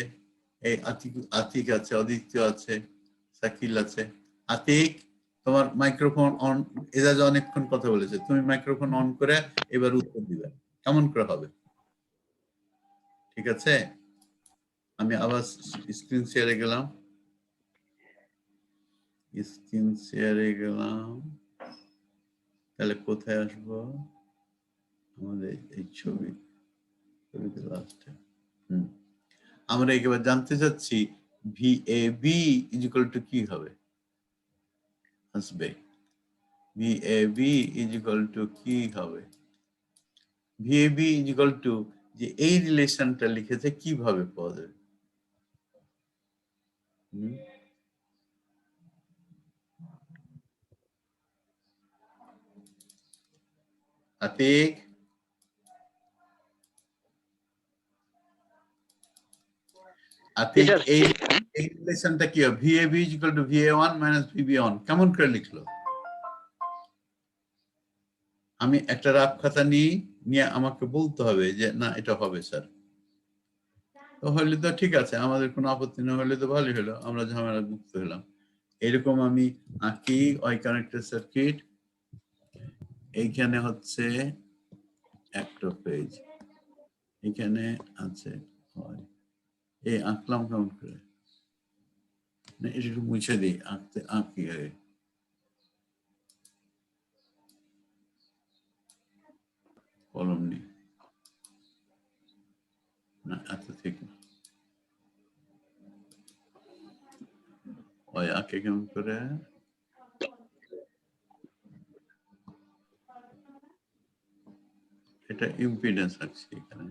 এই আতিক আছে, অদিত্য আছে, শাকিল আছে। আতিক, তোমার মাইক্রোফোন অন। এজাজ অনেকক্ষণ কথা বলেছে, তুমি মাইক্রোফোন অন করে এবার উত্তর দিবে, কেমন করে হবে? ঠিক আছে, আমি আবার স্ক্রিন শেয়ারে গেলাম, তাহলে কোথায় আসবো? আমাদের এই ছবিতে লাস্টে আমরা একেবারে জানতে চাচ্ছি VAB ইকুয়াল টু কি হবে আসবে? VAB ইকুয়াল টু কি হবে? VAB ইকুয়াল টু যে এই রিলেশনটা লিখেছে কিভাবে পাওয়া যাবে? আতিক, এই রিলেশনটা কি হবে? VAB equal to VA1 minus VB1 কেমন করে লিখলো? আমি একটা রাফ খাতা নিয়ে আমাকে বলতে হবে যে না এটা হবে স্যার। তো হলে তো ঠিক আছে, আমাদের কোনো আপত্তি না হলে তো ভালোই হলো, আমরা ঝামেলা মুক্ত হলাম। এরকম আমি আঁকি ওয়াই কানেক্টেড সার্কিট, এইখানে হচ্ছে একটা পেজ, এখানে আছে এই আঁকলাম কেমন করে? না এটা একটু মুছে দিই, আঁকি আগে। কলম নেই না, এত ঠিক না। ওই আঁকে কেমন করে? এটা ইম্পিডেন্স আঁকছি এখানে,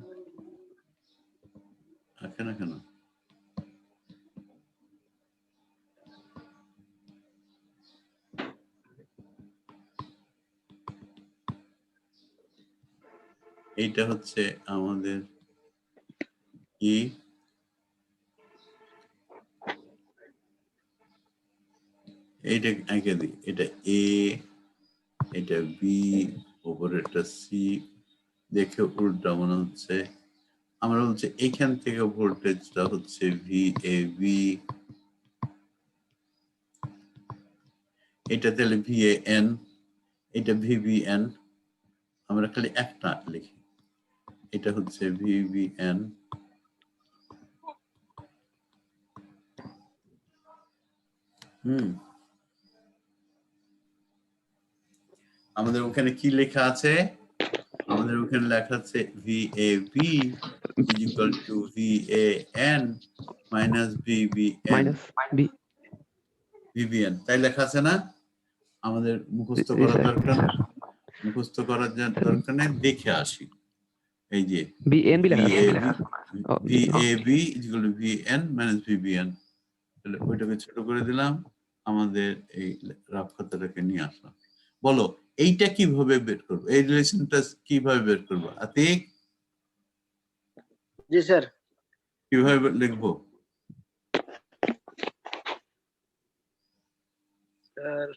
আঁকে না কেন? এইটা হচ্ছে আমাদের কি, এইটা এঁকে দিই, এটা A, এটা B, উপরে একটা C, দেখে উল্টা মনে হচ্ছে। আমরা বলছি এখান থেকে ভোল্টেজটা হচ্ছে VAB, এটা তাহলে VAN, এটা VBN, আমরা খালি একটা লিখি, এটা হচ্ছে VBN। আমাদের ওখানে কি লেখা আছে? আমাদের ওখানে লেখা আছে VAB equal to VAN minus VBN, তাই লেখা আছে না? আমাদের মুখস্থ করার দরকার, দরকার নেই, দেখে আসি। এই যে বিএনবি লেখা আছে। VAB equal to VN minus VBN, তাহলে ওইটাকে ছোট করে দিলাম, আমাদের এই রাফ খাতাটাকে নিয়ে আসলাম। বলো এইটা কিভাবে বের করবো, এই রিলেশনটা কিভাবে বের করবো? আতিক, জি স্যার। কিভাবে লিখবো? স্যার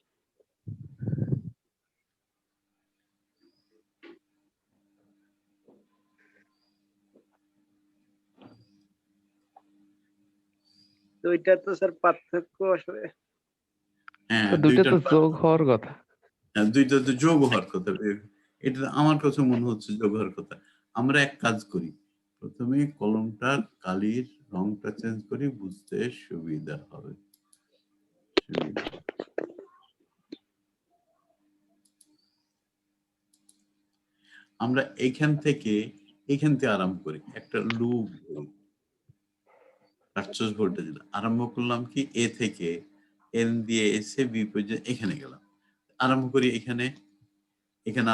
দুইটা তো স্যার পার্থক্য আসলে। হ্যাঁ তো দুইটা তো দুইটার যোগ হওয়ার কথা। হ্যাঁ, দুইটা তো যোগ হওয়ার কথা। এটা তো আমার কাছে মনে হচ্ছে যোগ হওয়ার কথা। আমরা এক কাজ করি, প্রথমে কলমটার কালির রংটা চেঞ্জ করি, বুঝতে সুবিধা হবে। আমরা এখান থেকে আরম্ভ করি, একটা লুপ কাটছস ভোল্টেজ আরম্ভ করলাম কি এ থেকে এন দিয়ে এসে বি পর্যন্ত এখানে গেলাম। আরম্ভ করি এখানে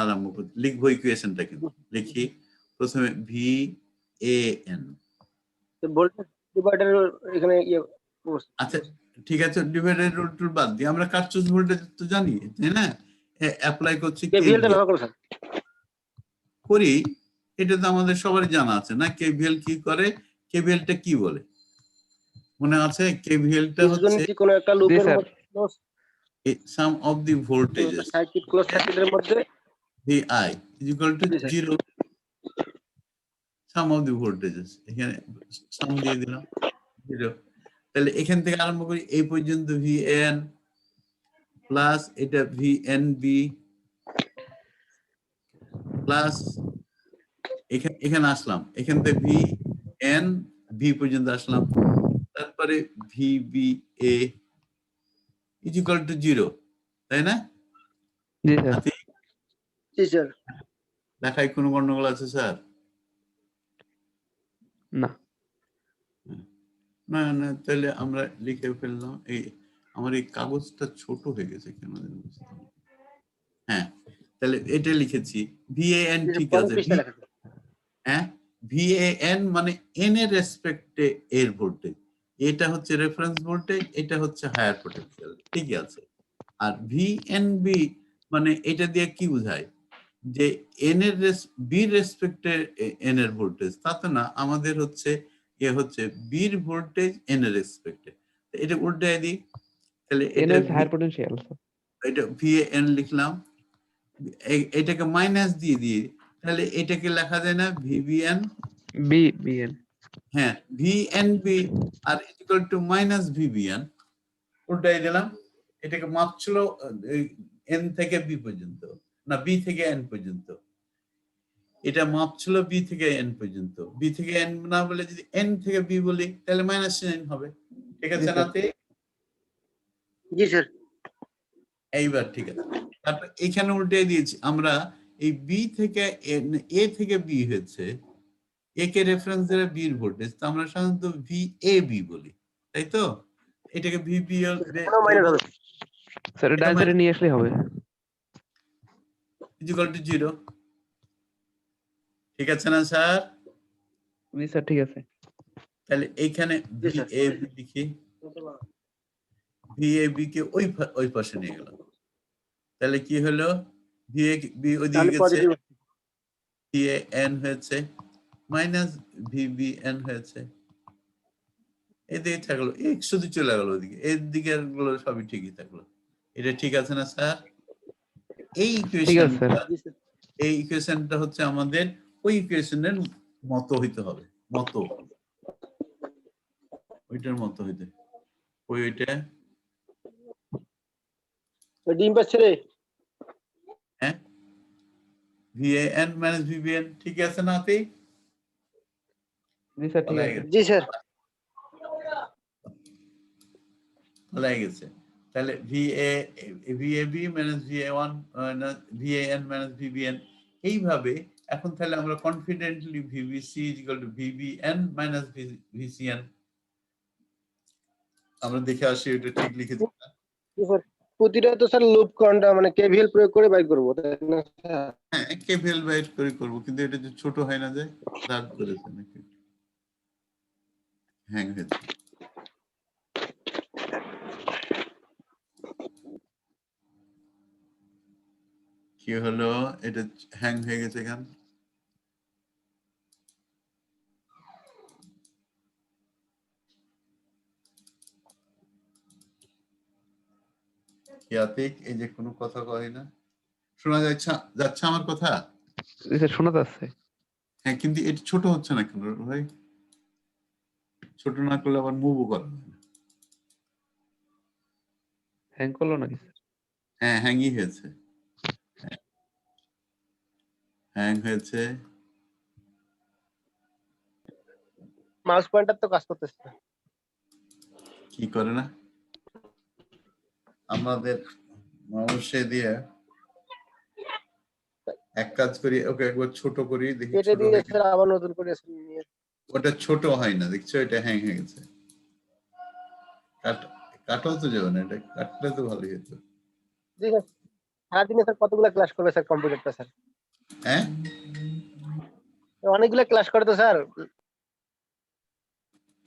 আরম্ভ করি, লিখবো ইকুয়েশনটা, কিন্তু লিখি প্রথমে V A N. Voltage divider এখানে আচ্ছা ঠিক আছে, ডিভাইডেড রুল টুল বাদ দিয়ে আমরা কাটছস ভোল্টেজ তো জানি, তাই না? অ্যাপ্লাই করছি কেভিএল টা ব্যবহার করো স্যার। করি, এটা তো আমাদের সবারই জানা আছে না, কেভিএল কি করে, কেভিএল টা কি বলে মনে আছে? কেভিএল টা হচ্ছে বীজগণিত কোন একটা লুপের স্যার। মধ্যে sum of the voltages circuit close সার্কিটের মধ্যে vi is equal to G, sir. 0 sum of the voltages, এখানে সাম দিয়ে দিলাম 0। তাহলে এখান থেকে আরম্ভ করি এই পর্যন্ত vn প্লাস এটা vnb প্লাস এখানে আসলাম, এখান থেকে vn b পর্যন্ত আসলাম, তারপরে vba is equal to 0, তাই না? জি স্যার। আতি জি স্যার। দেখায় কোনো গন্ডগোল আছে স্যার? না। না না, তাহলে আমরা লিখে ফেললাম। এই আমার এই কাগজটা ছোট হয়ে গেছে কেন জানি বুঝতে পারছি না। হ্যাঁ, তাহলে এটা লিখেছি VAN, ঠিক আছে। হ্যাঁ, VAN মানে n এর রেসপেক্টে এর ভোল্টেজ, এটা হচ্ছে রেফারেন্স ভোল্টেজ, এটা হচ্ছে হায়ার পোটেনশিয়াল, ঠিক আছে। আর VNB মানে এটা দিয়ে কি বোঝায়, যে n এর বি রেসপেক্টে n এর ভোল্টেজ, তা তো না, আমাদের হচ্ছে হচ্ছে বির ভোল্টেজ n এর রেসপেক্টে, এটা উল্টায় দিই, তাহলে এটা হায়ার পটেনশিয়াল। এটা VAN লিখলাম, এটাকে মাইনাস দিয়ে দিয়ে, তাহলে এটাকে লেখা যায় না VBN? বিএন। হ্যাঁ, VNB আর ইকুয়াল টু মাইনাস VBN, উল্টাই দিলাম। এটাকে মাপছিল n থেকে b পর্যন্ত, না b থেকে n পর্যন্ত, এটা মাপছিল b থেকে n পর্যন্ত। b থেকে n না বলে যদি n থেকে b বলি তাহলে মাইনাস সাইন হবে, ঠিক আছে না? জি স্যার। এইবার ঠিক আছে, তারপর এখানে উল্টে দিয়েছি আমরা, এই b থেকে a থেকে b হয়েছে, a কে রেফারেন্স ধরে b এর ভোল্টেজ, তো আমরা সাধারণত VAB বলি, তাই তো? এটাকে VBL স্যার ডান সাইডে নিয়ে আসলে হবে। ইকুয়াল টু 0, ঠিক আছে না স্যার? জি স্যার, ঠিক আছে। তাহলে এইখানে VAB লিখি, VAB কে ওই পাশে নিয়ে গেলাম, তাহলে কি হলো, VAB ওইদিকে গেছে, VAN হয়েছে মাইনাস VBN হয়েছে, এদিকে থাকলো, শুধু চলে গেল ওদিকে, এর দিকে গুলো সবই ঠিকই থাকলো। এটা ঠিক আছে না স্যার? এই ইকুয়েশনটা হচ্ছে আমাদের ওই ইকুয়েশনের মতো হইতে হবে, মতো ওইটার মতো হইতে, ওইটা ডিম পাচ্ছে রে। হ্যাঁ, VAN মাইনাস VBN, ঠিক আছে না? আপনি জি স্যার, ঠিক আছে। জি স্যার। ভালো গেছে। তাহলে VAB minus VAN minus VBN, এইভাবে এখন তাহলে আমরা confidently VBC is equal to VBN minus VCN আমরা দেখে আসি এটা ঠিক লিখেছি না? প্রতিটা তো স্যার লুপ কোনটা মানে কেভিএল প্রয়োগ করে বাইর করব, তাই না? হ্যাঁ, কেভিএল বাইর করে করব, কিন্তু এটা যে ছোট হয় না, যায় দাগ করেছে নাকি হ্যাং হয়েছে। কি হলো, এটা হ্যাং হয়ে গেছে এখান, এই যে কোনো কথা কয় না, শোনা যাচ্ছে আমার কথা? শোনা যাচ্ছে। হ্যাঁ, কিন্তু এটা ছোট হচ্ছে না কেন ভাই? ছোট না করলে আবার মুভও করা হয় না। হ্যাং করলো নাকি স্যার? হ্যাঁ, হ্যাংই হয়েছে। হ্যাং হয়েছে। মাউস পয়েন্টার তো কাজ করতেছে না। কি করে না? আমাদের মাউসে দিয়ে এক কাজ করি, ওকে একবার ছোট করি, দেখি কেটে ছোট দিয়ে হয়ে স্যার আবার নতুন করে নিয়ে ওটা ছোট হয় না, দেখছো এটা হ্যাং হয়ে গেছে। কাটাও তো যাবে না, এটা কাটলে তো ভালোই হতো। ঠিক আছে। সারাদিনে স্যার কতগুলো ক্লাস করবে স্যার কম্পিউটারটা স্যার? হ্যাঁ, অনেকগুলো ক্লাস করে তো স্যার।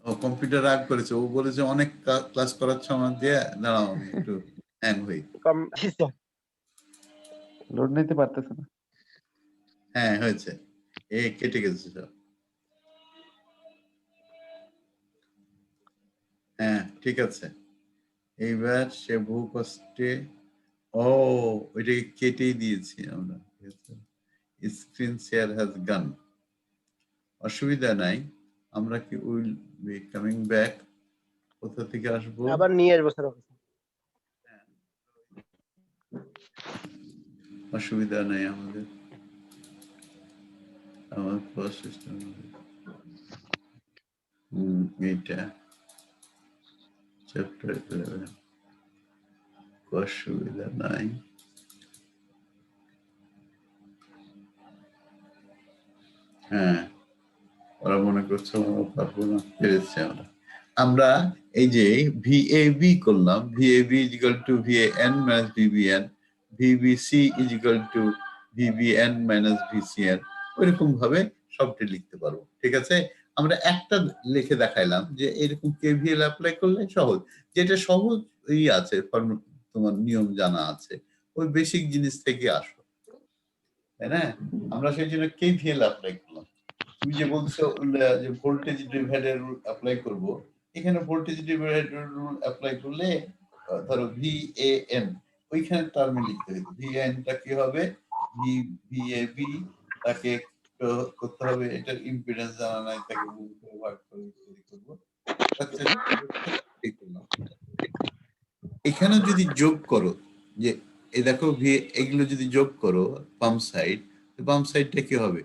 ও কম্পিউটার রাগ করেছে, ও বলেছে অনেক ক্লাস করাচ্ছ আমার দিয়ে, দাঁড়াও আমি একটু হ্যাং হই। লোড নিতে পারতেছে না। হ্যাঁ হয়েছে, কেটে গেছে সব। হ্যাঁ ঠিক আছে, এইবার সে বহু কষ্টে, ও ওইটাকে কেটেই দিয়েছি আমরা। স্ক্রিন শেয়ার হ্যাজ গান, অসুবিধা নাই, আমরা কি উইল বি কামিং ব্যাক। কোথা থেকে আসবো? আবার নিয়ে আসবো স্যার। অসুবিধা নাই আমাদের, আমার সিস্টেম এইটা চ্যাপ্টার 11, অসুবিধা নাই। হ্যাঁ, ওরা মনে করছে আমরা পারবো না, পেরেছি আমরা। আমরা এই যে ভিএবি করলাম, VAB is equal to VAN minus VBN, VBC is equal to VBN minus VCN, ওইরকম ভাবে সবটি লিখতে পারবো। ঠিক আছে, আমরা একটা লিখে দেখাইলাম যে এরকম কেভিএল অ্যাপ্লাই করলে সহজ, যেটা সহজ আছে, তোমার নিয়ম জানা আছে, ওই বেসিক জিনিস থেকে আসো, তাই না? আমরা সেই জন্য কেভিএল অ্যাপ্লাই করলাম। তুমি যে বলছো যে ভোল্টেজ ডিভাইডার রুল অ্যাপ্লাই করব, এখানে ভোল্টেজ ডিভাইডার রুল অ্যাপ্লাই করলে ধরো ভিএএন ওইখানে টার্মে লিখতে হবে। ভিএএনটা কি হবে? ভিএবি, তাকে করতে হবে, এটার ইম্পিডেন্স জানা নাই, তাকে গুণ করে ভাগ করে ইত্যাদি করব। এখানেও যদি যোগ করো, যে এই দেখো এগুলো যদি যোগ করো পাম্প সাইডটা কি হবে?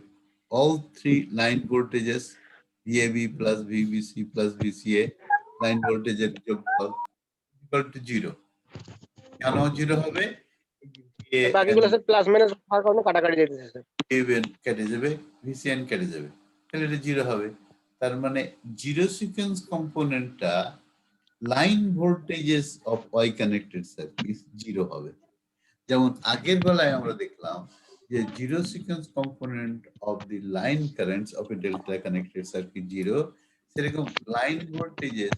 all three line voltages VAB plus VBC plus VCA line voltage এর যোগফল equal to 0। কেন 0 হবে? বাকিগুলো স্যার প্লাস মাইনাস হওয়ার কারণে কাটাকাটি যেতেছে স্যার। VAN কেটে যাবে, VCN কেটে যাবে, তাহলে এটা 0 হবে। তার মানে জিরো সিকোয়েন্স কম্পোনেন্টটা line voltages of Y connected circuit 0 হবে। যেমন আগের বেলায় আমরা দেখলাম যে zero sequence component of the line currents of a delta connected circuit 0, সেরকম লাইন ভোল্টেজের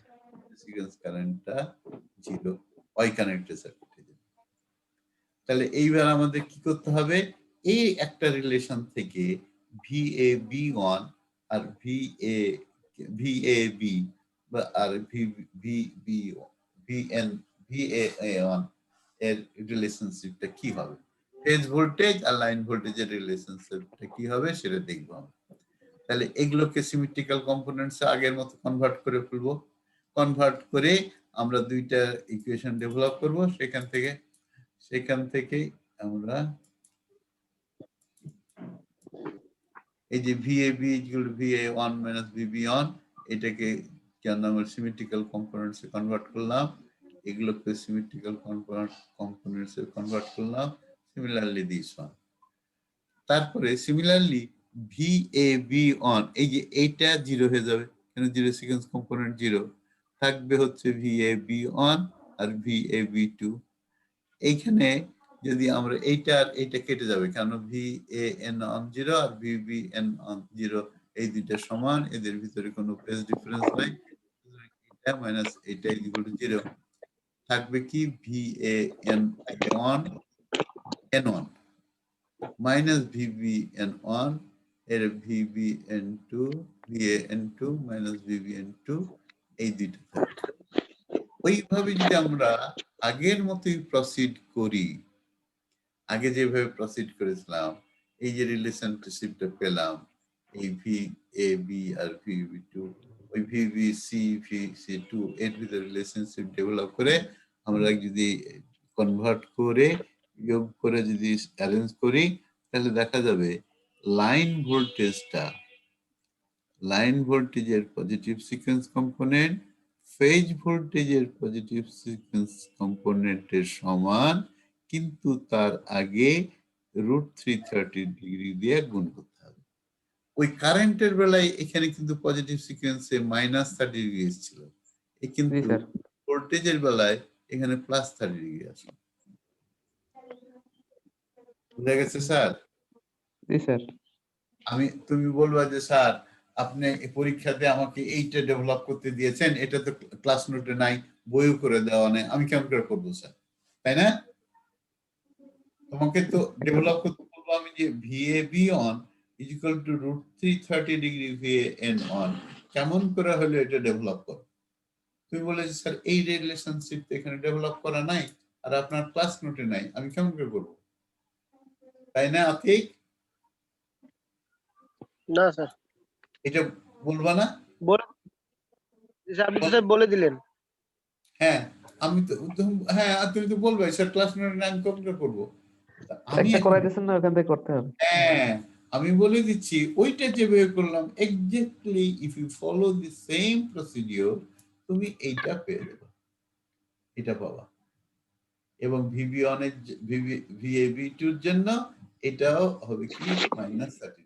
সিকোয়েন্স কারেন্টটা 0 ওয়াই কানেক্টেড সার্কিট। তাহলে এইবার আমাদের কি করতে হবে? এই একটা রিলেশন থেকে VAB1 আর VAB বা আর VAN এর রিলেশনশিপটা কি হবে, ফেজ ভোল্টেজ আর লাইন ভোল্টেজের রিলেশনশিপটা কি হবে সেটা দেখবো আমরা। তাহলে এগুলোকে সিমেট্রিক্যাল কম্পোনেন্টস আগের মতো কনভার্ট করে ফেলবো, কনভার্ট করে আমরা দুইটা ইকুয়েশন ডেভেলপ করব, সেখান থেকে আমরা এই যে VAB equal to VA1 minus VB1, এটাকে আমরা সিমেট্রিক্যাল কম্পোনেন্টসে কনভার্ট করলাম, এগুলোকে সিমেট্রিক্যাল কম্পোনেন্টসে কনভার্ট করলাম, সিমিলারলি দিস ওয়ান। তারপরে সিমিলারলি VAB1, এই যে এইটা 0 হয়ে যাবে, কেন জিরো সিকোয়েন্স কম্পোনেন্ট 0, থাকবে হচ্ছে VAB1 আর VAB2। এইখানে যদি আমরা এইটা আর এইটা কেটে যাবে, কেন VAN অন 0 আর VBN অন 0 এই দুইটা সমান, এদের ভিতরে কোনো ফেজ ডিফারেন্স নাই, এটা মাইনাস এটা ইকুয়াল টু 0। থাকবে কি VAN1 N1 মাইনাস VBN1 এর VBN2 VAN2 মাইনাস VBN2, এই দুইটা থাকবে। ওইভাবে যদি আমরা আগের মতোই প্রসিড করি, আগে যেভাবে প্রসিড করেছিলাম, এই যে রিলেশনশিপটা পেলাম, এই VAB আর VB2, ওই VBC VC2 এর ভিতরে রিলেশনশিপ ডেভেলপ করে আমরা যদি কনভার্ট করে যোগ করে যদি অ্যারেঞ্জ করি তাহলে দেখা যাবে লাইন ভোল্টেজের পজিটিভ সিকোয়েন্স কম্পোনেন্ট ফেজ ভোল্টেজের পজিটিভ সিকোয়েন্স কম্পোনেন্টের সমান, কিন্তু তার আগে √330 দিয়ে গুণ করতে হবে। ওই কারেন্টের বেলায় এখানে কিন্তু পজিটিভ সিকোয়েন্সে -30 এসেছিল, কিন্তু জি স্যার। ভোল্টেজের বেলায় এখানে +30 আসে। বুঝা গেছে স্যার? জি স্যার। তুমি বলবা যে স্যার আপনি এই পরীক্ষাতে আমাকে এইটা ডেভেলপ করতে দিয়েছেন, এটা তো ক্লাস নোটে নাই, বইও করে দেওয়া নেই, আমি কেমন করে করবো স্যার, তাই না? তোমাকে তো ডেভেলপ করতে বলবো আমি যে VAB on is equal two √330 VAN on, কেমন করে হলে এটা ডেভেলপ করো। তুমি বলে যে স্যার এই রিলেশনশিপ এখানে ডেভেলপ করা নাই আর আপনার ক্লাস নোটে নাই, আমি কেমন করে করবো, তাই না আতিক? না স্যার, এটা বলবা না? আপনি তো স্যার বলে দিলেন। হ্যাঁ আমি তো হ্যাঁ তুমি তো বলবে স্যার ক্লাস নোটে নাই, আমি কেমন করে করবো। আমি একটা এখন করাই দিয়েছেন না, ওখান থেকে করতে হবে। হ্যাঁ আমি বলে দিচ্ছি ওইটা যেভাবে করলাম exactly if you follow the same procedure তুমি এইটা পেয়ে যাবে, এটা পাবা। এবং VAB2 এর জন্য এটাও হবে কি -30,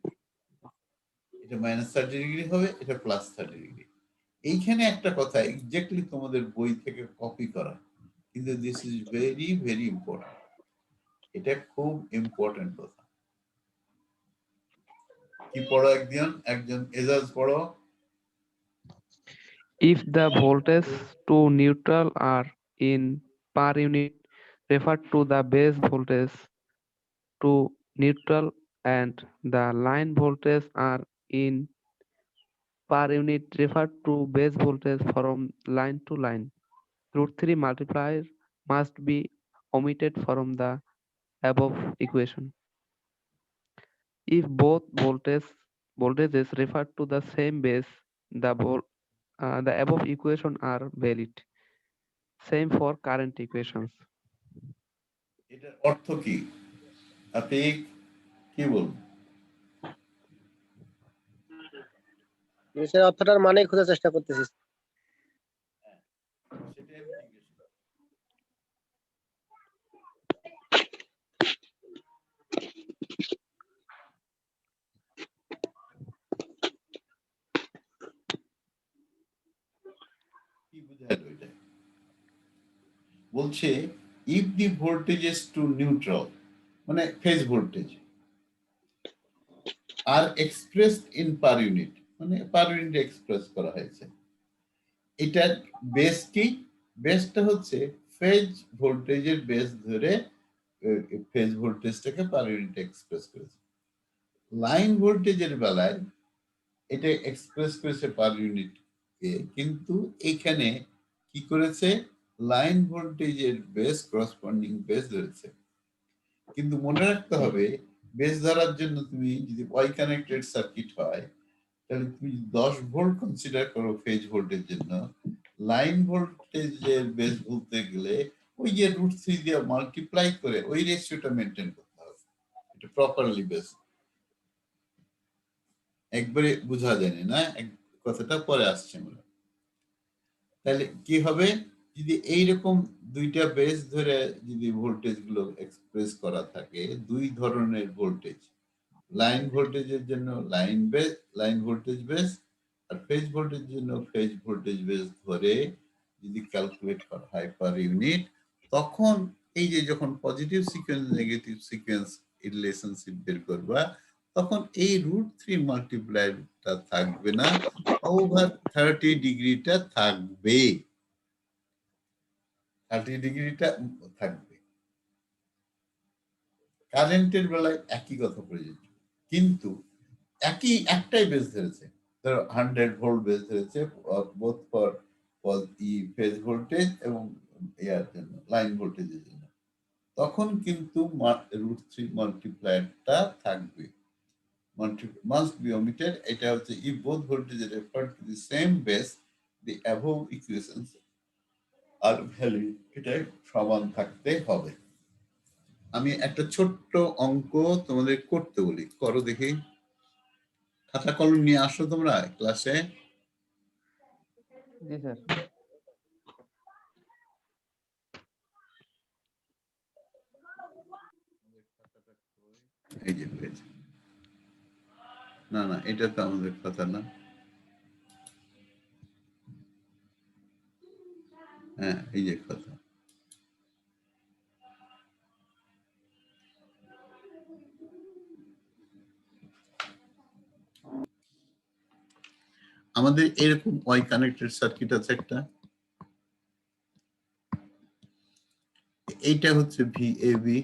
এটা -30 হবে, এটা +30। এইখানে একটা কথা এক্স্যাক্টলি তোমাদের বই থেকে কপি করা, কিন্তু this is very very important, এটা খুব ইম্পর্টেন্ট কথা। কি পড়ো একজন এজাজ পড়ো। If the voltage to neutral are in per unit, refer to the base voltage to neutral, and the line voltage are in per unit, refer to base voltage from line to line. √3 multiplier must be omitted from the above equation. If both voltages refer to the same base, the above equation are valid. Same for current equations. এটার অর্থ কি আপনি কি বলবেন? Sir অর্থটার মানে খোঁজার চেষ্টা করতেছি। সেটাই আমি জিজ্ঞেস করছি। কি বুঝাইলো এটা? বলছে if the voltages to neutral মানে phase voltage are expressed in per unit, মানে পার ইউনিট এক্সপ্রেস করা হয়েছে, এটার বেস কি? বেসটা হচ্ছে ফেজ ভোল্টেজের বেস ধরে ফেজ ভোল্টেজটাকে পার ইউনিট এক্সপ্রেস করেছে। লাইন ভোল্টেজের বেলায় এটা এক্সপ্রেস করেছে পার ইউনিট কে, কিন্তু এখানে কি করেছে লাইন ভোল্টেজের বেস করসপন্ডিং বেস ধরেছে। কিন্তু মনে রাখতে হবে বেস ধরার জন্য তুমি যদি ওয়াই কানেক্টেড সার্কিট হয় তাহলে তুমি 10 ভোল্ট কনসিডার করো ফেজ ভোল্টের জন্য, লাইন ভোল্টেজের বেস বলতে গেলে ওই যে √3 দিয়ে মাল্টিপ্লাই করে ওই রেশিওটা মেনটেন করতে হবে, এটা প্রপারলি বেস। একবারে বোঝা যায় না, কথাটা পরে আসছে মনে। তাহলে কি হবে যদি এইরকম দুইটা বেস ধরে যদি ভোল্টেজ গুলো এক্সপ্রেস করা থাকে, দুই ধরনের ভোল্টেজ, লাইন ভোল্টেজের জন্য লাইন ভোল্টেজ বেস আর ফেজ ভোল্টেজের জন্য ফেজ ভোল্টেজ বেস ধরে যদি ক্যালকুলেট করা হয় পার ইউনিট, তখন এই যে যখন positive sequence negative sequence relationship বের করবা, তখন এই √3 মাল্টিপ্লায়ারটা থাকবে না, ওভার 30 ডিগ্রিটা থাকবে, 30 ডিগ্রিটা থাকবে। কারেন্টের বেলায় একই কথা প্রযোজ্য, কিন্তু একটাই বেস ধরেছে, ধরো 100 ভোল্ট বেস ধরেছে বোথ ফর ফেজ ভোল্টেজ এবং ইয়ার জন্য লাইন ভোল্টেজের জন্য, তখন কিন্তু √3 মাল্টিপ্লায়ারটা থাকবে, must be omitted। এটা হচ্ছে if both voltages refer to the same base, the above equations আর ভ্যালু এটাই সমান থাকতে হবে। আমি একটা ছোট্ট অঙ্ক তোমাদের করতে বলি, করো দেখি। খাতা কলম নিয়ে আসো তোমরা ক্লাসে। জি স্যার। এই যে পেয়েছি। না না, এটা তো আমাদের খাতা না। হ্যাঁ, এই যে খাতা। আমাদের এরকম ওয়াই কানেক্টেড সার্কিট আছে একটা, এইটা হচ্ছে ভিএবি,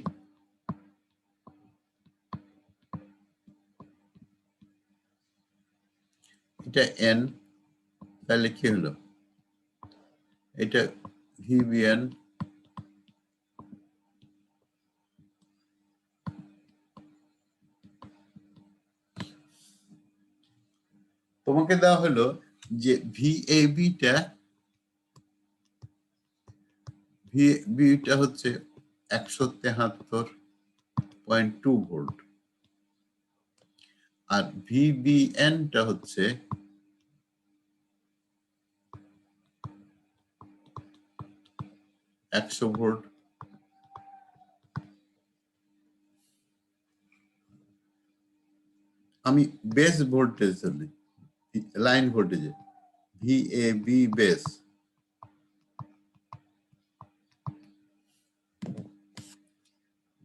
এটা এন, তাহলে কি হলো? এটা ভিবিএন, তোমাকে দেওয়া হলো যে ভিএবিটা হচ্ছে 173.2 ভোল্ট, আর ভিবিএনটা হচ্ছে 100 ভোল্ট। আমি বেস ভোল্টেজ ধরি, লাইন ভোল্টেজে ভিএবি বেস,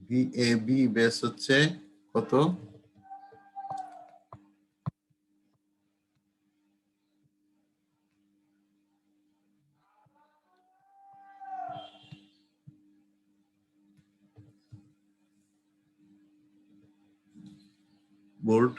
ভিএবি বেস হচ্ছে কত? ভোল্ট।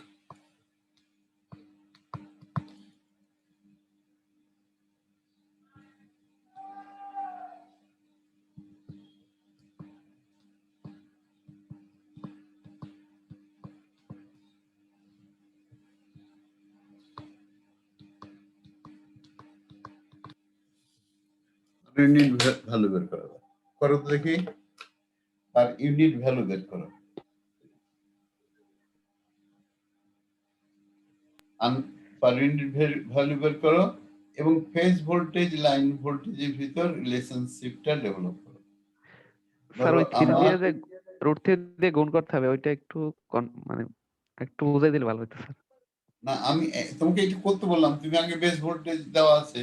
ইউনিট ভ্যালু বের করা যায়, করো তো দেখি। আর ইউনিট ভ্যালু বের করো, পার ইউনিট ভ্যালু বের করো, এবং ফেজ ভোল্টেজ লাইন ভোল্টেজের ভিতর রিলেশনশিপটা ডেভেলপ করো। স্যার ধরো ওই থ্রি আমার, দিয়ে যে রুট থ্রি দিয়ে গুণ করতে হবে, ওইটা একটু মানে একটু বুঝাই দিলে ভালো হতো স্যার। না আমি তোমাকে এটা করতে বললাম, তুমি আগে বেস ভোল্টেজ দেওয়া আছে,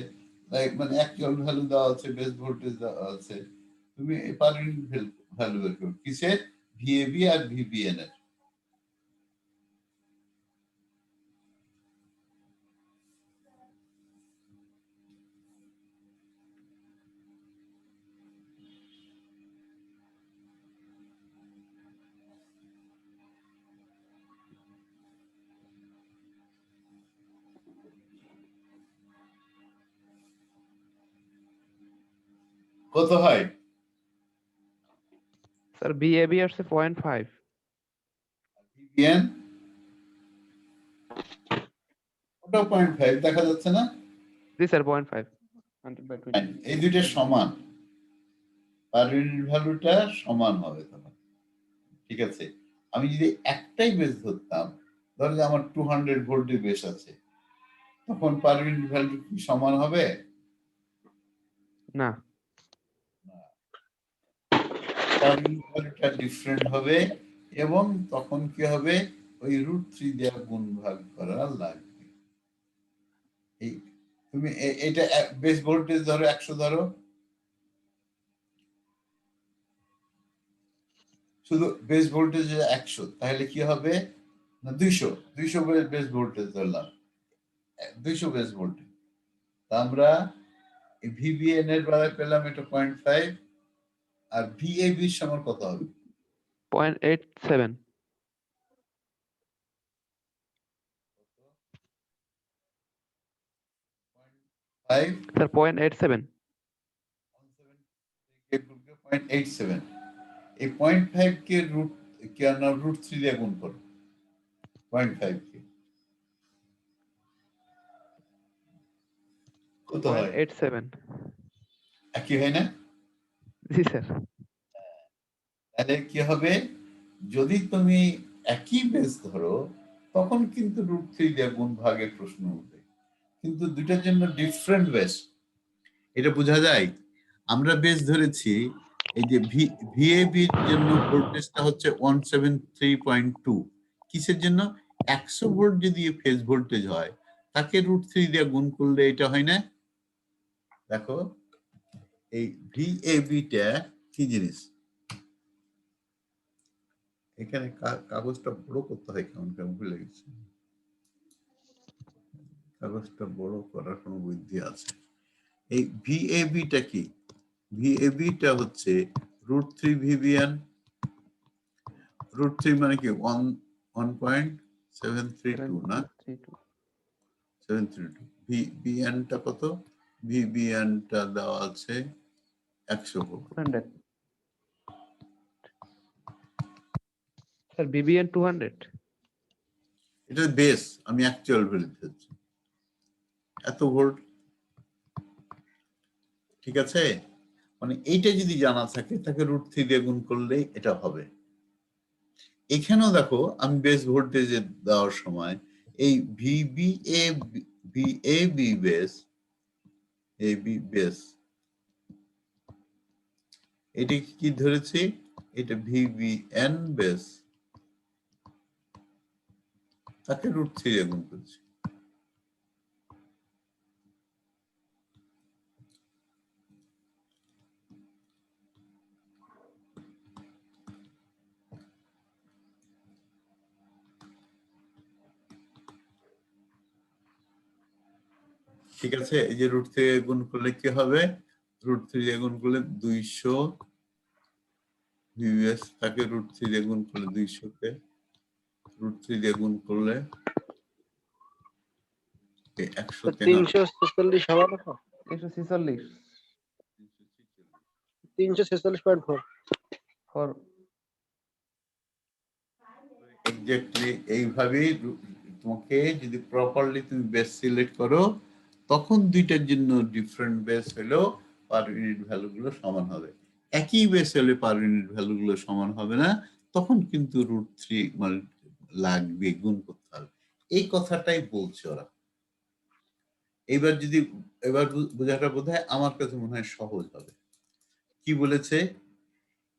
মানে অ্যাকচুয়াল ভ্যালু দেওয়া আছে, বেস ভোল্টেজ দেওয়া আছে, তুমি পার ইউনিট ভ্যালু বের করো কিসের? ভিএবি আর ভিবিএন এর। কত হয়? স্যার বিএবি আসছে 0.5। ভিবিএন ওটা 0.5 দেখা যাচ্ছে না? জি স্যার 0.5, 100/20। এই দুইটা সমান, পার ইউনিট ভ্যালুটা সমান হবে তখন। ঠিক আছে, আমি যদি একটাই বেস ধরতাম, ধরো যে আমার 200 ভোল্টের বেস আছে, তখন পার ইউনিট ভ্যালু কি সমান হবে? না। পার ইউনিট ভ্যালুটা ডিফারেন্ট হবে, এবং তখন কি হবে? ওই √3 দিয়ে গুণ ভাগ করা লাগবে। এই তুমি এটা বেস ভোল্টেজ ধরো 100, ধরো শুধু বেস ভোল্টেজ 100, তাহলে কি হবে? না 200 বেস ভোল্টেজ ধরলাম, 200 বেস ভোল্টেজ। তা আমরা ভিবিএন এর বেলায় পেলাম এটা 0.5, আর ভিএবি সমান কত হবে? 0.87 5 স্যার, 0.87। 0.87, এই 0.5 কে √3 দিয়ে গুণ করো, 0.5 কে কত হয়? 0.87 একই হয় না? জি স্যার। তাহলে কি হবে, যদি তুমি একই বেস ধরো তখন কিন্তু √3 দিয়ে গুণ ভাগের প্রশ্ন উঠবে, কিন্তু দুইটার জন্য ডিফারেন্ট বেস। এটা বোঝা যায়। আমরা বেস ধরেছি এই যে ভিএবির জন্য ভোল্টেজটা হচ্ছে 173.2। কিসের জন্য? 100 ভোল্ট যদি ফেজ ভোল্টেজ হয় তাকে √3 দিয়ে গুণ করলে এটা হয় না? দেখো এই ভিএবিটা কি জিনিস, এখানে কাগজটা বড় করতে হয় কেমন কেমন ভুলে গেছি। কাগজটা বড় করার কোনো বুদ্ধি আছে? এই ভিএবিটা কি? ভিএবিটা হচ্ছে √3 ভিবিএন। √3 মানে কি 1.732 না? 732। ভিবিএনটা কত? ভিবিএনটা দেওয়া আছে 100 ভোল্ট। 200 sir BBN 200। এটা বেস, আমি অ্যাকচুয়াল ভ্যালু দিচ্ছি এত ভোল্ট। ঠিক আছে, মানে এইটা যদি জানা থাকে তাকে √3 দিয়ে গুণ করলেই এটা হবে। এখানেও দেখো আমি বেস ভোল্টেজ দেওয়ার সময় এই ভিএবি বেস, এবি বেস, এটা কি ধরেছি? এটা ভিবিএন বেস, তাকে √3 দিয়ে গুণ করেছি। ঠিক আছে, এই যে √3 দিয়ে গুণ করলে কি হবে? √3 দিয়ে গুণ করলে 200 ভিভিএস, তাকে √3 দিয়ে গুণ করলে 200 কে √3 দিয়ে গুণ করলে 143। 346 সমান কত? 346 346.4। ফর এক্স্যাক্টলি এইভাবেই তোমাকে যদি প্রপারলি তুমি বেস সিলেক্ট করো তখন দুইটার জন্য ডিফারেন্ট বেস হলেও পার ইউনিট ভ্যালু গুলো সমান হবে। একই বেস হলে পার ইউনিট ভ্যালু গুলো সমান হবে না, তখন কিন্তু √3 মানে লাগবে, গুণ করতে হবে। এই কথাটাই বলছে ওরা। এবার যদি বোঝাটা বোধহয় আমার কাছে মনে হয় সহজ হবে। কি বলেছে?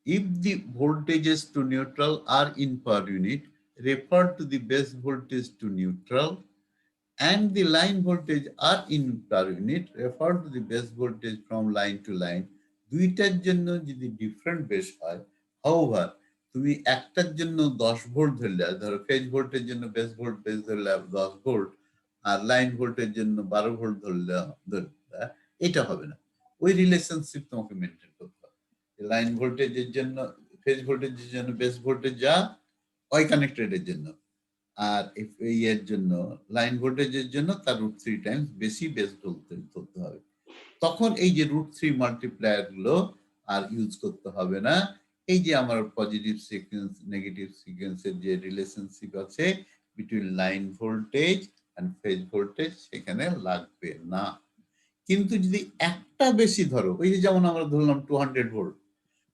If the voltages to neutral are in per unit, refer to the base voltage to neutral, and the line voltage are in per unit, refer to the base voltage from line to line. দুইটার জন্য যদি different base হয়, however তুমি একটার জন্য 10 volt ধরলে, ধরো phase ভোল্টের জন্য বেস ভোল্টেজ ধরলে 10 ভোল্ট আর লাইন ভোল্টের জন্য 12 ভোল্ট ধরলে এটা হবে না। ওই রিলেশনশিপ তোমাকে মেনটেন করতে হবে। লাইন ভোল্টেজের জন্য, ফেজ ভোল্টেজের জন্য বেস ভোল্টেজ যা, ওয়াই কানেক্টেডের জন্য, আর এর জন্য লাইন ভোল্টেজের জন্য তার √3 টাইমস বেশি বেস ভোল্টেজ ধরতে হবে। তখন এই যে √3 মাল্টিপ্লায়ার গুলো আর ইউজ করতে হবে না। এই যে আমার পজিটিভ সিকোয়েন্স নেগেটিভ সিকোয়েন্সের যে রিলেশনশিপ আছে between line voltage and phase voltage, সেখানে লাগবে না। কিন্তু যদি একটা বেশি ধরো, ওই যে যেমন আমরা ধরলাম 200 ভোল্ট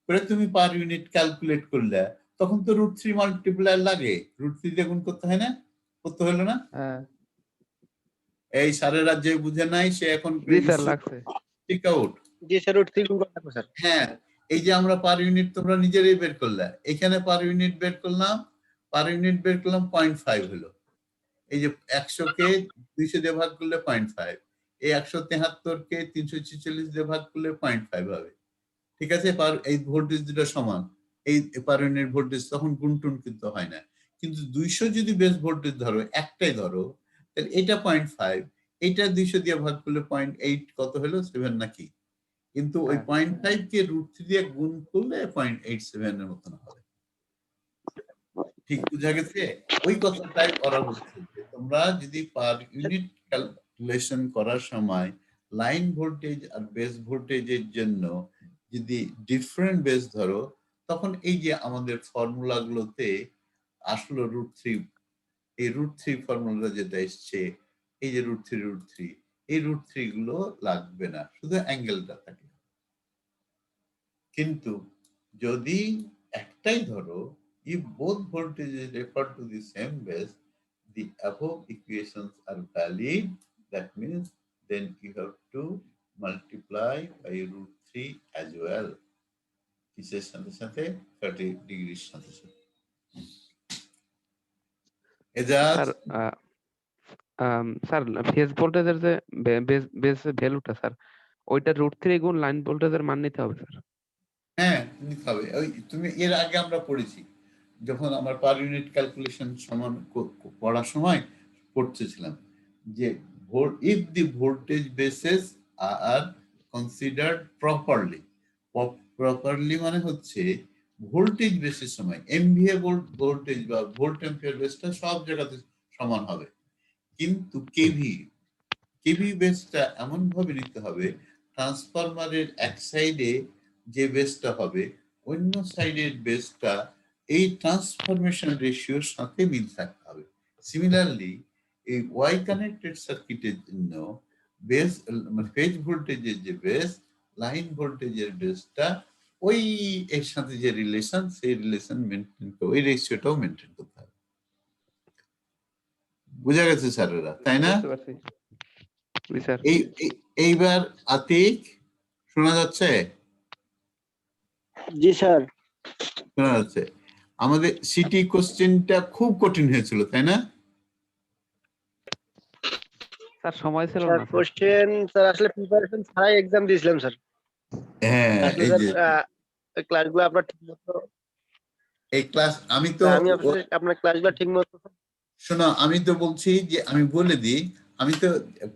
করে, তুমি পার ইউনিট ক্যালকুলেট করলে তখন তো √3 মাল্টিপ্লায়ার লাগে, √3 দিয়ে গুণ করতে হয় না? করতে হলো না? হ্যাঁ এই স্যারেরা যে বুঝে নাই সে এখন জি স্যার লাগছে। টিক আউট। জি স্যার, √3 গুণ করতে হবে স্যার। হ্যাঁ, এই যে আমরা পার ইউনিট তোমরা নিজেরাই বের করলে, এখানে পার ইউনিট বের করলাম, পার ইউনিট বের করলাম 0.5 হলো। এই যে 100 কে 200 দিয়ে ভাগ করলে 0.5, এই 173 কে 346 দিয়ে ভাগ করলে 0.5 হবে। ঠিক আছে, এই ভোল্টেজ দুটো সমান, এই পার ইউনিট ভোল্টেজ তখন গুণটুন কিন্তু হয় না। কিন্তু 200 যদি বেস ভোল্টেজ ধরো, একটাই ধরো, তাহলে এটা 0.5, এটা 200 দিয়ে ভাগ করলে 0.8 কত হলো? 7 নাকি? কিন্তু ওই 0.5 কে √3 দিয়ে গুণ করলে 0.87 এর মতন হবে। ঠিক বুঝা গেছে? ওই কথাটাই ওরা বলছে যে তোমরা যদি পার ইউনিট ক্যালকুলেশন করার সময় লাইন ভোল্টেজ আর বেস ভোল্টেজের জন্য যদি ডিফারেন্ট বেস ধরো, তখন এই যে আমাদের ফর্মুলা গুলোতে আসলো √3, এই √3 ফর্মুলা যেটা এসছে, এই যে √3 এই √3 গুলো লাগবে না, শুধু অ্যাঙ্গেলটা থাকে। কিন্তু যদি একটাই ধরো, if both voltages refer to the same base, the above equations are valid. That means then you have to multiply by √3 as well. কিসের সাথে সাথে 30 ডিগ্রির সাথে সাথে। এজাজ স্যার ফেজ ভোল্টেজের যে বেস ভ্যালুটা স্যার, ওইটা √3 গুণ লাইন ভোল্টেজের মান নিতে হবে স্যার। হ্যাঁ নিতে হবে। ওই তুমি এর আগে আমরা পড়েছি যখন আমার পার ইউনিট ক্যালকুলেশন সমান পড়ার সময় পড়তেছিলাম যে if the voltage bases are considered properly মানে হচ্ছে ভোল্টেজ বেসের সময় এমভিএ ভোল্টেজ বা ভোল্ট অ্যাম্পিয়ার বেসটা সব জায়গাতে সমান হবে, কিন্তু কেভি বেসটা এমন ভাবে নিতে হবে ট্রান্সফরমারের এক সাইডে যে বেসটা হবে অন্য সাইডের বেসটা এই ট্রান্সফরমেশন রেশিওর সাথে মিল থাকতে হবে। সিমিলারলি এই ওয়াই কানেক্টেড সার্কিটের জন্য বেস মানে ফেজ ভোল্টেজের যে বেস, লাইন ভোল্টেজের বেসটা ওই এর সাথে যে রিলেশন সেই রিলেশন মেনটেন করে ওই রেশিওটাও মেনটেন করতে হবে। বুঝা গেছে স্যারেরা, তাই না? এইবার আতিক শোনা যাচ্ছে? জি স্যার। শোনা যাচ্ছে। আমাদের সিটি কোশ্চেনটা খুব কঠিন হয়েছিল, তাই না? স্যার সময় ছিল স্যার না কোশ্চেন স্যার আসলে প্রিপারেশন ছাড়াই এক্সাম দিয়েছিলাম স্যার। হ্যাঁ আসলে এই যে স্যার ক্লাসগুলো আপনার ঠিকমতো এই ক্লাস আমি তো আমি আসলে আপনার ক্লাসগুলো ঠিকমতো শোনো, আমি তো বলছি যে আমি বলে দিই, আমি তো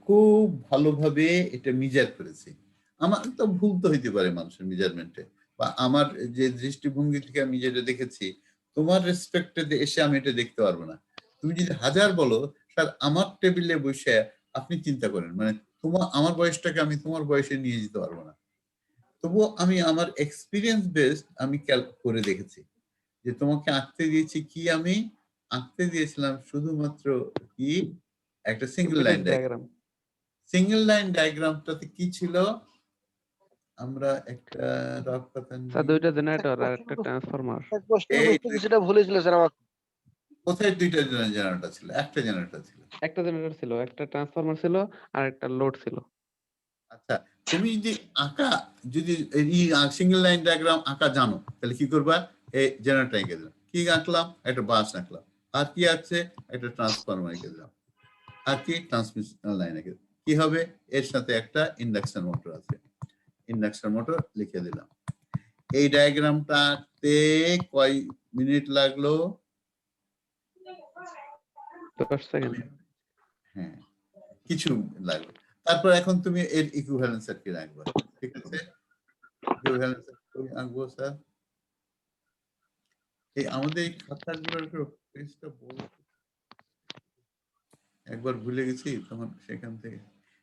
খুব ভালোভাবে এটা মেজার করেছি। আমার তো ভুল তো হইতে পারে মানুষের মেজারমেন্টে, বা আমার যে দৃষ্টিভঙ্গি থেকে আমি যেটা দেখেছি, তোমার রেসপেক্টে এসে আমি এটা দেখতে পারবো না। তুমি যদি হাজার বলো স্যার আমার টেবিলে বসে আপনি চিন্তা করেন, মানে আমার বয়সটাকে আমি তোমার বয়সে নিয়ে যেতে পারবো না। তবুও আমি আমার এক্সপিরিয়েন্স বেসড আমি করে দেখেছি যে তোমাকে আঁকতে দিয়েছি কি, আমি আঁকতে দিয়েছিলাম শুধুমাত্র কি একটা single line diagram. Single line ডায়াগ্রামটাতে কি ছিল, আমরা একটা রাফ কথা স্যার দুইটা জেনারেটর আর একটা ট্রান্সফরমার। কিছুটা ভুলে ছিল স্যার আমার। কোথায় দুইটা জেনারেটর ছিল? একটা জেনারেটর ছিল। একটা জেনারেটর ছিল, একটা ট্রান্সফরমার ছিল আর একটা লোড ছিল। আচ্ছা তুমি যদি আঁকা, যদি সিঙ্গেল লাইন ডায়াগ্রাম আঁকা জানো তাহলে কি করবা, এই জেনারেটর এঁকে দিলাম, কি আঁকলাম একটা বাস আঁকলাম, আর কি আছে একটা ট্রান্সফরমার এঁকে দিলাম, আর কি ট্রান্সমিশন লাইন এঁকে কি হবে, এর সাথে একটা ইন্ডাকশন মোটর আছে, ইন্ডাকশন মোটর লিখে দিলাম। এই ডায়াগ্রামটা আঁকতে কয় মিনিট লাগলো? 10 সেকেন্ড। হ্যাঁ কিছু লাগলো। তারপর এখন তুমি এর ইকুইভ্যালেন্স সার্কিট আঁকবা, ঠিক আছে? ইকুইভ্যালেন্স সার্কিট আঁকবো স্যার। এই আমাদের এই খাতাগুলোর পেজটা বড়, একবার ভুলে গেছি তখন সেখান থেকে।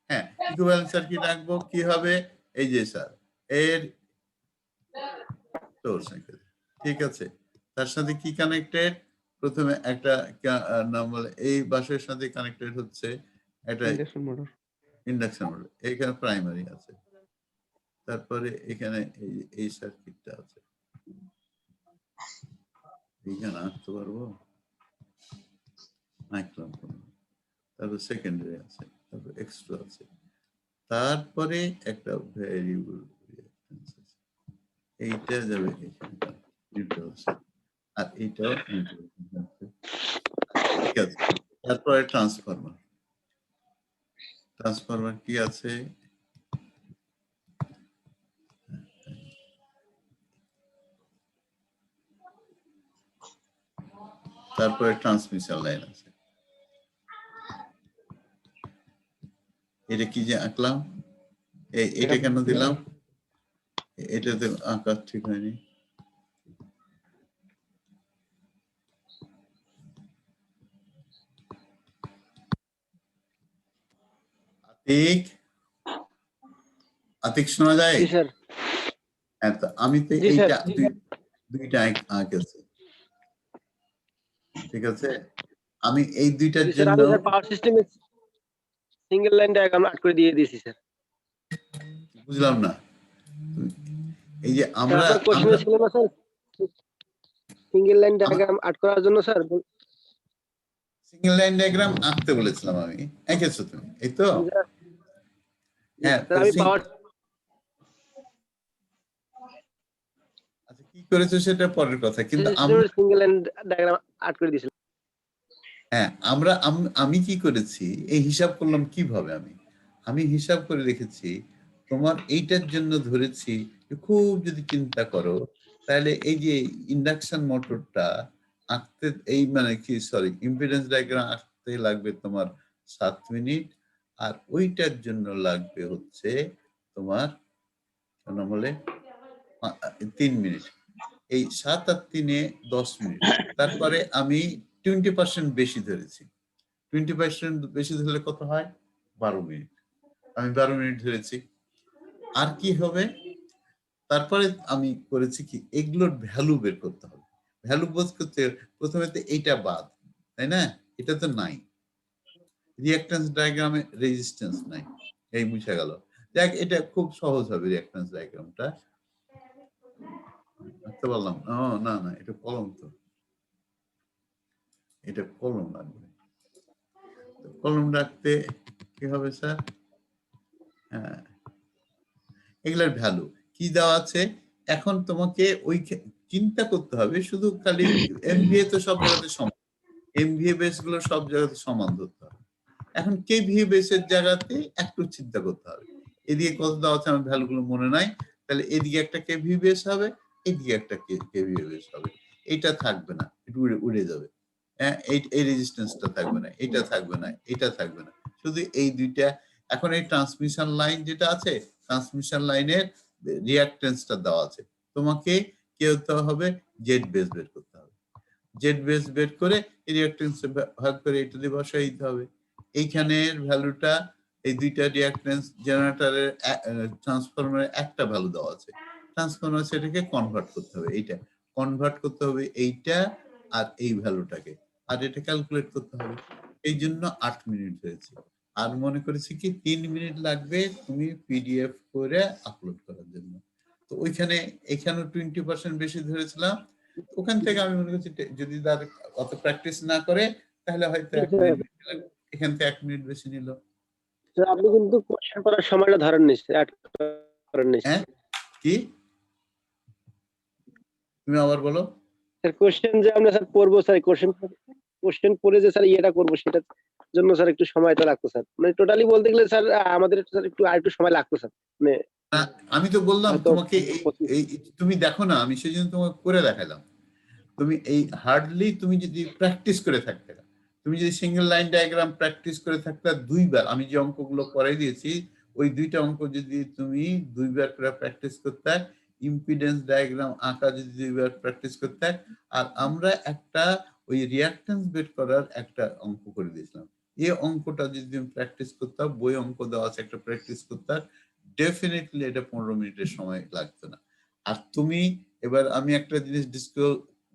হ্যাঁ ইকুইভ্যালেন্স সার্কিট আঁকবো কি হবে, এই যে স্যার এর সোর্স, ঠিক আছে, তার সাথে কি কানেক্টেড, প্রথমে একটা নরমাল এই বাসের সাথে কানেক্টেড হচ্ছে একটা ইন্ডাকশন মোটর, এইখানে প্রাইমারি আছে, তারপরে এখানে এই সার্কিটটা আছে, এইখানে আঁকতে পারবো, আঁকলাম, তারপর সেকেন্ডারি আছে, তারপর এক্সট্রা আছে, তারপরে একটা ভ্যারিয়েবল এইটা যাবে এখানে নিউট্রাল আছে, আর এইটাও নিউট্রাল আছে, ঠিক আছে। তারপরে ট্রান্সফরমার, ট্রান্সফরমার কি আছে, তারপরে ট্রান্সমিশন লাইন আছে। এটা কি যে আঁকলাম, এটা কেন দিলাম, এটাতে আঁকা ঠিক হয়নি, আতিক আতিক শোনা যায়? হ্যাঁ তো আমি তো এইটা দুইটা আঁকেছি, ঠিক আছে, আমি এই দুইটার জন্য পাওয়ার সিস্টেমে সিঙ্গেল লাইন ডায়াগ্রাম আট করে দিয়ে দিয়েছি স্যার। বুঝলাম না, এই যে স্যার আমরা আপনার কোশ্চেনে ছিল না sir single line diagram art করার জন্য স্যার সিঙ্গেল লাইন ডায়াগ্রাম আঁকতে বলেছিলাম আমি, এঁকেছো তুমি, এই তো? হ্যাঁ, স্যার আমি পাওয়ার আচ্ছা কি করেছো সেটা পরের কথা, কিন্তু সিঙ্গেল লাইন ডায়াগ্রাম আর্ট করে দিয়েছিলাম। হ্যাঁ আমি কি করেছি, এই হিসাব করলাম কিভাবে, আমি হিসাব করে রেখেছি তোমার এইটার জন্য ধরেছি যে খুব যদি চিন্তা করো তাহলে এই যে ইন্ডাকশন মোটরটা আঁকতে এই মানে কি সরি ইম্পিডেন্স ডায়াগ্রাম আঁকতে লাগবে তোমার 7 মিনিট, আর ওইটার জন্য লাগবে হচ্ছে তোমার বলে 3 মিনিট। এই 7 আর 3-এ 10 মিনিট। তারপরে আমি 20% বেশি ধরেছি। 20% বেশি ধরলে কত হয়? 12 মিনিট। আমি 12 মিনিট ধরেছি। আর কি হবে? তারপরে আমি করেছি কি, এগুলোর ভ্যালু বের করতে হবে। ভ্যালু বের করতে প্রথমে তো এইটা বাদ, তাই না? এটা তো নাই। রিঅ্যাকট্যান্স ডায়াগ্রামে রেজিস্ট্যান্স নাই, এই মুছে গেল। দেখ এটা খুব সহজ হবে রিঅ্যাকট্যান্স ডায়াগ্রামটা। আঁকতে পারলাম না না, এটা কলম, তো এটা কলম লাগবে। কলম রাখতে কি হবে স্যার? হ্যাঁ, এগুলোর ভ্যালু কি দেওয়া আছে এখন তোমাকে ওই চিন্তা করতে হবে, শুধু খালি এমভিএ তো সব জায়গাতে সমান, এমভিএ বেস গুলো সব জায়গাতে সমান ধরতে হবে। এখন কেভিএ বেসের জায়গাতে একটু চিন্তা করতে হবে, এদিকে কত দেওয়া আছে আমার ভ্যালু গুলো মনে নাই, তাহলে এদিকে একটা কেভিএ বেস হবে, এদিকে একটা কেভিএ বেস হবে, এটা থাকবে না, এটা উড়ে যাবে। হ্যাঁ, এই রেজিস্ট্যান্সটা থাকবে না, এটা থাকবে না, এটা থাকবে না, শুধু এই দুইটা। এখন এই ট্রান্সমিশন লাইন যেটা আছে, ট্রান্সমিশন লাইনের রিঅ্যাকট্যান্সটা দেওয়া আছে, তোমাকে কি হতে হবে? জেড বেস বের করতে হবে। জেড বেস বের করে রিঅ্যাকট্যান্স ভাগ করে এটা দিয়ে বসাই দিতে হবে। এইখানের ভ্যালুটা এই দুইটা রিঅ্যাকট্যান্স জেনারেটরের ট্রান্সফরমারের একটা ভ্যালু দেওয়া আছে, ট্রান্সফরমার সেটাকে কনভার্ট করতে হবে, এইটা কনভার্ট করতে হবে এইটা আর এই ভ্যালুটাকে, আর এটা ক্যালকুলেট করতে হবে। এই জন্য 8 মিনিট হয়েছে। আর মনে করেছি কি 3 মিনিট লাগবে তুমি পিডিএফ করে আপলোড করার জন্য। তো ওইখানে এখানেও 20% বেশি ধরেছিলাম, ওখান থেকে আমি মনে করছি যদি তার অত প্র্যাকটিস না করে তাহলে হয়তো 1 মিনিট বেশি লাগবে, এখান থেকে 1 মিনিট বেশি নিল। স্যার আপনি কিন্তু কোশ্চেন করার সময়টা ধরেননি, অ্যাড করেননি। হ্যাঁ কি তুমি আবার বলো? স্যার কোশ্চেন যে আমরা স্যার পড়বো স্যার, কোশ্চেন পড়ে যে স্যার ইয়েটা করবো সেটার জন্য স্যার একটু সময় তো লাগতো স্যার, মানে টোটালি বলতে গেলে স্যার আমাদের স্যার একটু আর একটু সময় লাগতো স্যার, মানে আমি তো বললাম হয়তো তোমাকে এই তুমি দেখো না, আমি সেই জন্য তোমাকে করে দেখালাম। তুমি এই হার্ডলি তুমি যদি প্র্যাকটিস করে থাকতে, তুমি যদি সিঙ্গেল লাইন ডায়াগ্রাম প্র্যাকটিস করে থাকতে 2বার, আমি যে অঙ্কগুলো করাই দিয়েছি ওই 2টা অঙ্ক যদি তুমি 2বার করে প্র্যাকটিস করতে, ইম্পিডেন্স ডায়াগ্রাম আঁকা যদি 2বার প্র্যাকটিস করতে, আর আমরা একটা ওই রিঅ্যাকট্যান্স বের করার একটা অঙ্ক করে দিয়েছিলাম, এই অঙ্কটা যদি তুমি প্র্যাকটিস করতে, বই অঙ্ক দেওয়া আছে একটা প্র্যাকটিস করতে, ডেফিনেটলি এটা 15 মিনিটের সময় লাগতো না। আর তুমি এবার আমি একটা জিনিস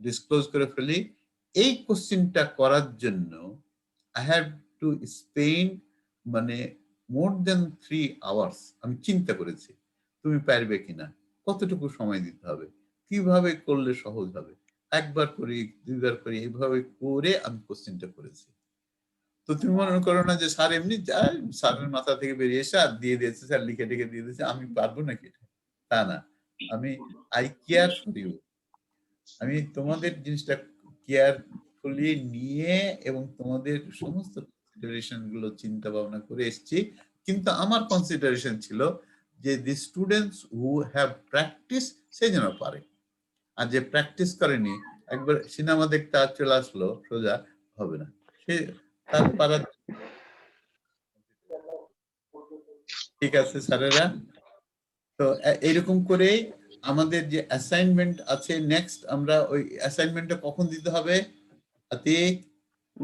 ডিসক্লোজ করে ফেলি, এই কোশ্চেনটা করার জন্য আই হ্যাভ টু স্পেন্ড মানে মোর দেন 3 আওয়ার্স। আমি চিন্তা করেছি তুমি পারবে কিনা, কতটুকু সময় দিতে হবে, কিভাবে করলে সহজ হবে, একবার করি 2বার করি, এইভাবে করে আমি কোশ্চেনটা করেছি। তো তুমি মনে করো না যে স্যার এমনি যায়, স্যারের মাথা থেকে বেরিয়ে এসে আর দিয়ে দিয়েছে, স্যার লিখে টেখে দিয়ে দিয়েছে, আমি পারবো নাকি এটা, তা না। আমি আই কেয়ার ফর ইউ, আমি তোমাদের জিনিসটা কেয়ারফুলি নিয়ে এবং তোমাদের সমস্ত কনসিডারেশন গুলো চিন্তা ভাবনা করে এসেছি। কিন্তু আমার কনসিডারেশন ছিল যে the students who have practice সে যেন পারে, আর যে প্র্যাকটিস করেনি একবার সিনেমা দেখতে আর চলে আসলো সোজা, হবে না, সে তার পারার। ঠিক আছে স্যারেরা, তো এইরকম করে আমাদের যে অ্যাসাইনমেন্ট আছে নেক্সট, আমরা ওই অ্যাসাইনমেন্টটা কখন দিতে হবে? আতিক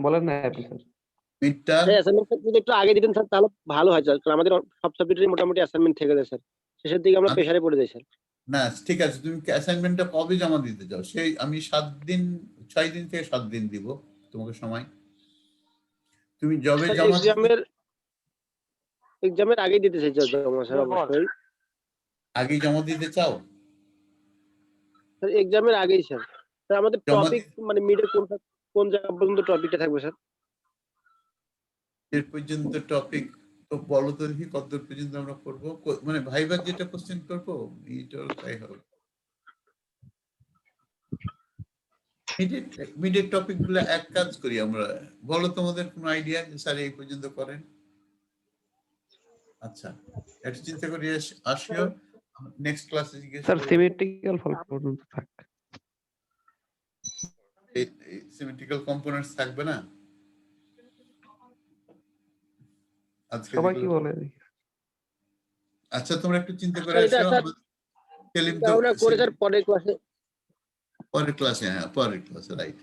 বলেন না আপনি স্যার। মিড টার্ম অ্যাসাইনমেন্ট যদি একটু আগে দিতেন স্যার তাহলে ভালো হয় স্যার, কারণ আমাদের সব সাবজেক্টেরই মোটামুটি অ্যাসাইনমেন্ট থেকে যায় স্যার, শেষের দিকে আমরা প্রেসারে পড়ে যাই স্যার। না ঠিক আছে, তুমি অ্যাসাইনমেন্টটা কবে জমা দিতে চাও? সেই আমি 6 দিন থেকে 7 দিন দিব তোমাকে সময়। তুমি জবে জমা এক্সামের আগেই দিতে চাই স্যার জমা স্যার, অবশ্যই আগে জমা দিতে চাও? স্যার এক্সামের আগেই স্যার। স্যার আমাদের জমা টপিক মানে মিডে কোন জায়গা পর্যন্ত টপিকটা থাকবে স্যার? এর পর্যন্ত টপিক তো বলো তো দেখি কতদূর পর্যন্ত আমরা করবো মানে ভাইবার যেটা কোশ্চেন করবো এটাও তাই হবে। মিডের টপিক গুলো এক কাজ করি আমরা, বলো তোমাদের কোনো আইডিয়া যে স্যার এই পর্যন্ত করেন? আচ্ছা একটু চিন্তা করি আসিও, নেক্সট ক্লাসে জিজ্ঞেস স্যার করবো। সিমেট্রিক্যাল ফল্ট পর্যন্ত থাক। সিমেট্রিক্যাল কম্পোনেন্টস থাকবে না আজকে সবাই কি যেগুলো? বলে দেখি। আচ্ছা তোমরা একটু চিন্তা করে এটা আসো। স্যার সেলিম তো ধারণা করে স্যার পরের ক্লাসে। পরের ক্লাসে, হ্যাঁ পরের ক্লাসে, রাইট,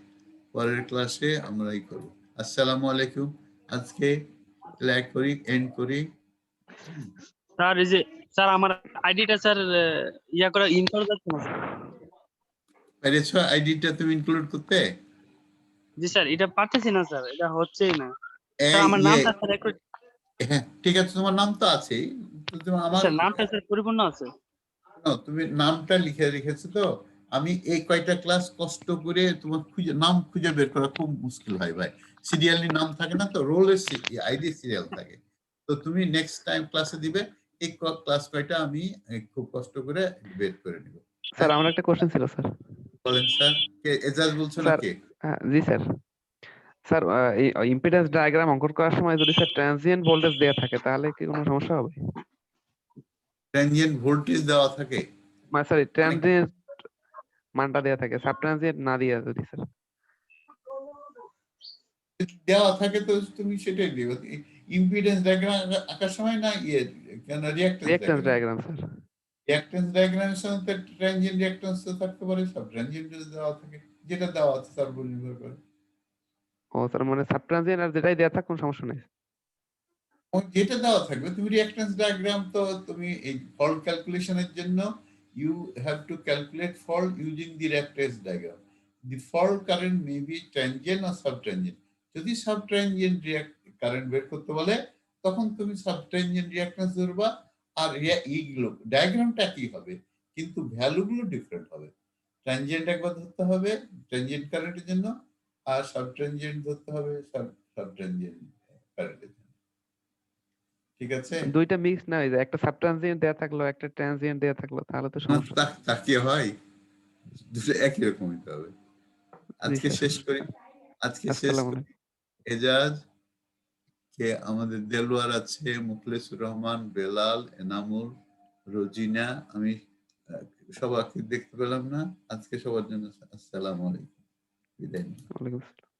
পরের ক্লাসে আমরা এই করবো। আসসালামু আলাইকুম, আজকে লাইক করি, এন্ড করি। স্যার এই যে স্যার আমার আইডিটা স্যার ইয়া করে ইন করা যাচ্ছে না স্যার। পেরেছো আইডিটা তুমি ইনক্লুড করতে? জি স্যার এটা পারতেছি না স্যার, এটা হচ্ছেই না স্যার। আমার নামটা স্যার একটু, হ্যাঁ ঠিক আছে, তোমার নাম তো আছেই, তো তুমি আমার স্যার নামটা স্যার পরিপূর্ণ আছে। তুমি নামটা লিখে রেখেছো তো? আমি এই কয়টা ক্লাস কষ্ট করে তোমার নাম খুঁজে বের করা খুব মুশকিল হয় ভাই, সিরিয়ালি নাম থাকে না তো, রোলের আইডি সিরিয়াল থাকে। তো তুমি নেক্সট টাইম ক্লাসে দিবে, এই ক্লাস কয়টা আমি খুব কষ্ট করে বের করে নিব। স্যার আমার একটা কোশ্চেন ছিল স্যার। বলেন স্যার, কে এজাজ বলছো স্যার নাকি? জি স্যার। স্যার এই ইম্পিডেন্স ডায়াগ্রাম অঙ্কন করার সময় যদি স্যার ট্রানজিয়েন্ট ভোল্টেজ দেয়া থাকে তাহলে কি কোনো সমস্যা হবে? ট্রানজিয়েন্ট ভোল্টেজ দেওয়া থাকে মানে স্যার ট্রানজিয়েন্ট মানটা দেয়া থাকে, সাব ট্রানজিয়েন্ট না দিয়া যদি স্যার। দেওয়া থাকে তো তুমি সেটাই দিবে। ইম্পিডেন্স ডায়াগ্রাম আঁকার সময় না কেন রিঅ্যাকট্যান্স ডায়াগ্রাম স্যার। রিঅ্যাকট্যান্স ডায়াগ্রামের সাথে ট্রানজিয়েন্ট রিঅ্যাকট্যান্স তো থাকতে পারে, সব ট্রানজিয়েন্ট যদি দেওয়া থাকে, যেটা দেওয়া আছে তার উপর নির্ভর করে। ও স্যার মানে সাব ট্রানজিয়েন্ট আর যেটাই দেয়া থাক কোনো সমস্যা নেই। যেটা দেওয়া থাকবে তুমি রিঅ্যাকট্যান্স ডায়াগ্রাম তো তুমি এই ফল্ট ক্যালকুলেশনের জন্য you have to calculate fault using the reactance diagram. The fault current may be transient or subtransient. যদি subtransient current বের করতে বলে তখন তুমি subtransient reactance ধরবা, আর এইগুলো ডায়াগ্রামটা কি হবে কিন্তু ভ্যালুগুলো ডিফারেন্ট হবে। ট্রানজিয়েন্ট একবার ধরতে হবে ট্রানজিয়েন্ট কারেন্টের জন্য, আর সাবট্রানজিয়েন্ট ধরতে হবে সাবট্রানজিয়েন্ট কারেন্টের জন্য। ঠিক আছে, দুইটা মিক্স না হয়ে যায়, একটা সাব ট্রানজিয়েন্ট দেয়া থাকলো একটা ট্রানজিয়েন্ট দেয়া থাকলো, তাহলে তো সমস্যা। তা কি হয়, দুটো একই রকম হতে হবে। আজকে শেষ করি, আজকে শেষ করি। এজাজ কে আমাদের দেলোয়ার আছে, মুখলেসুর রহমান, বেলাল, এনামুল, রোজিনা, আমি সবাইকে দেখতে পেলাম না। আজকে সবার জন্য আসসালামু আলাইকুম, বিদায়। ওয়ালাইকুম আসসালাম।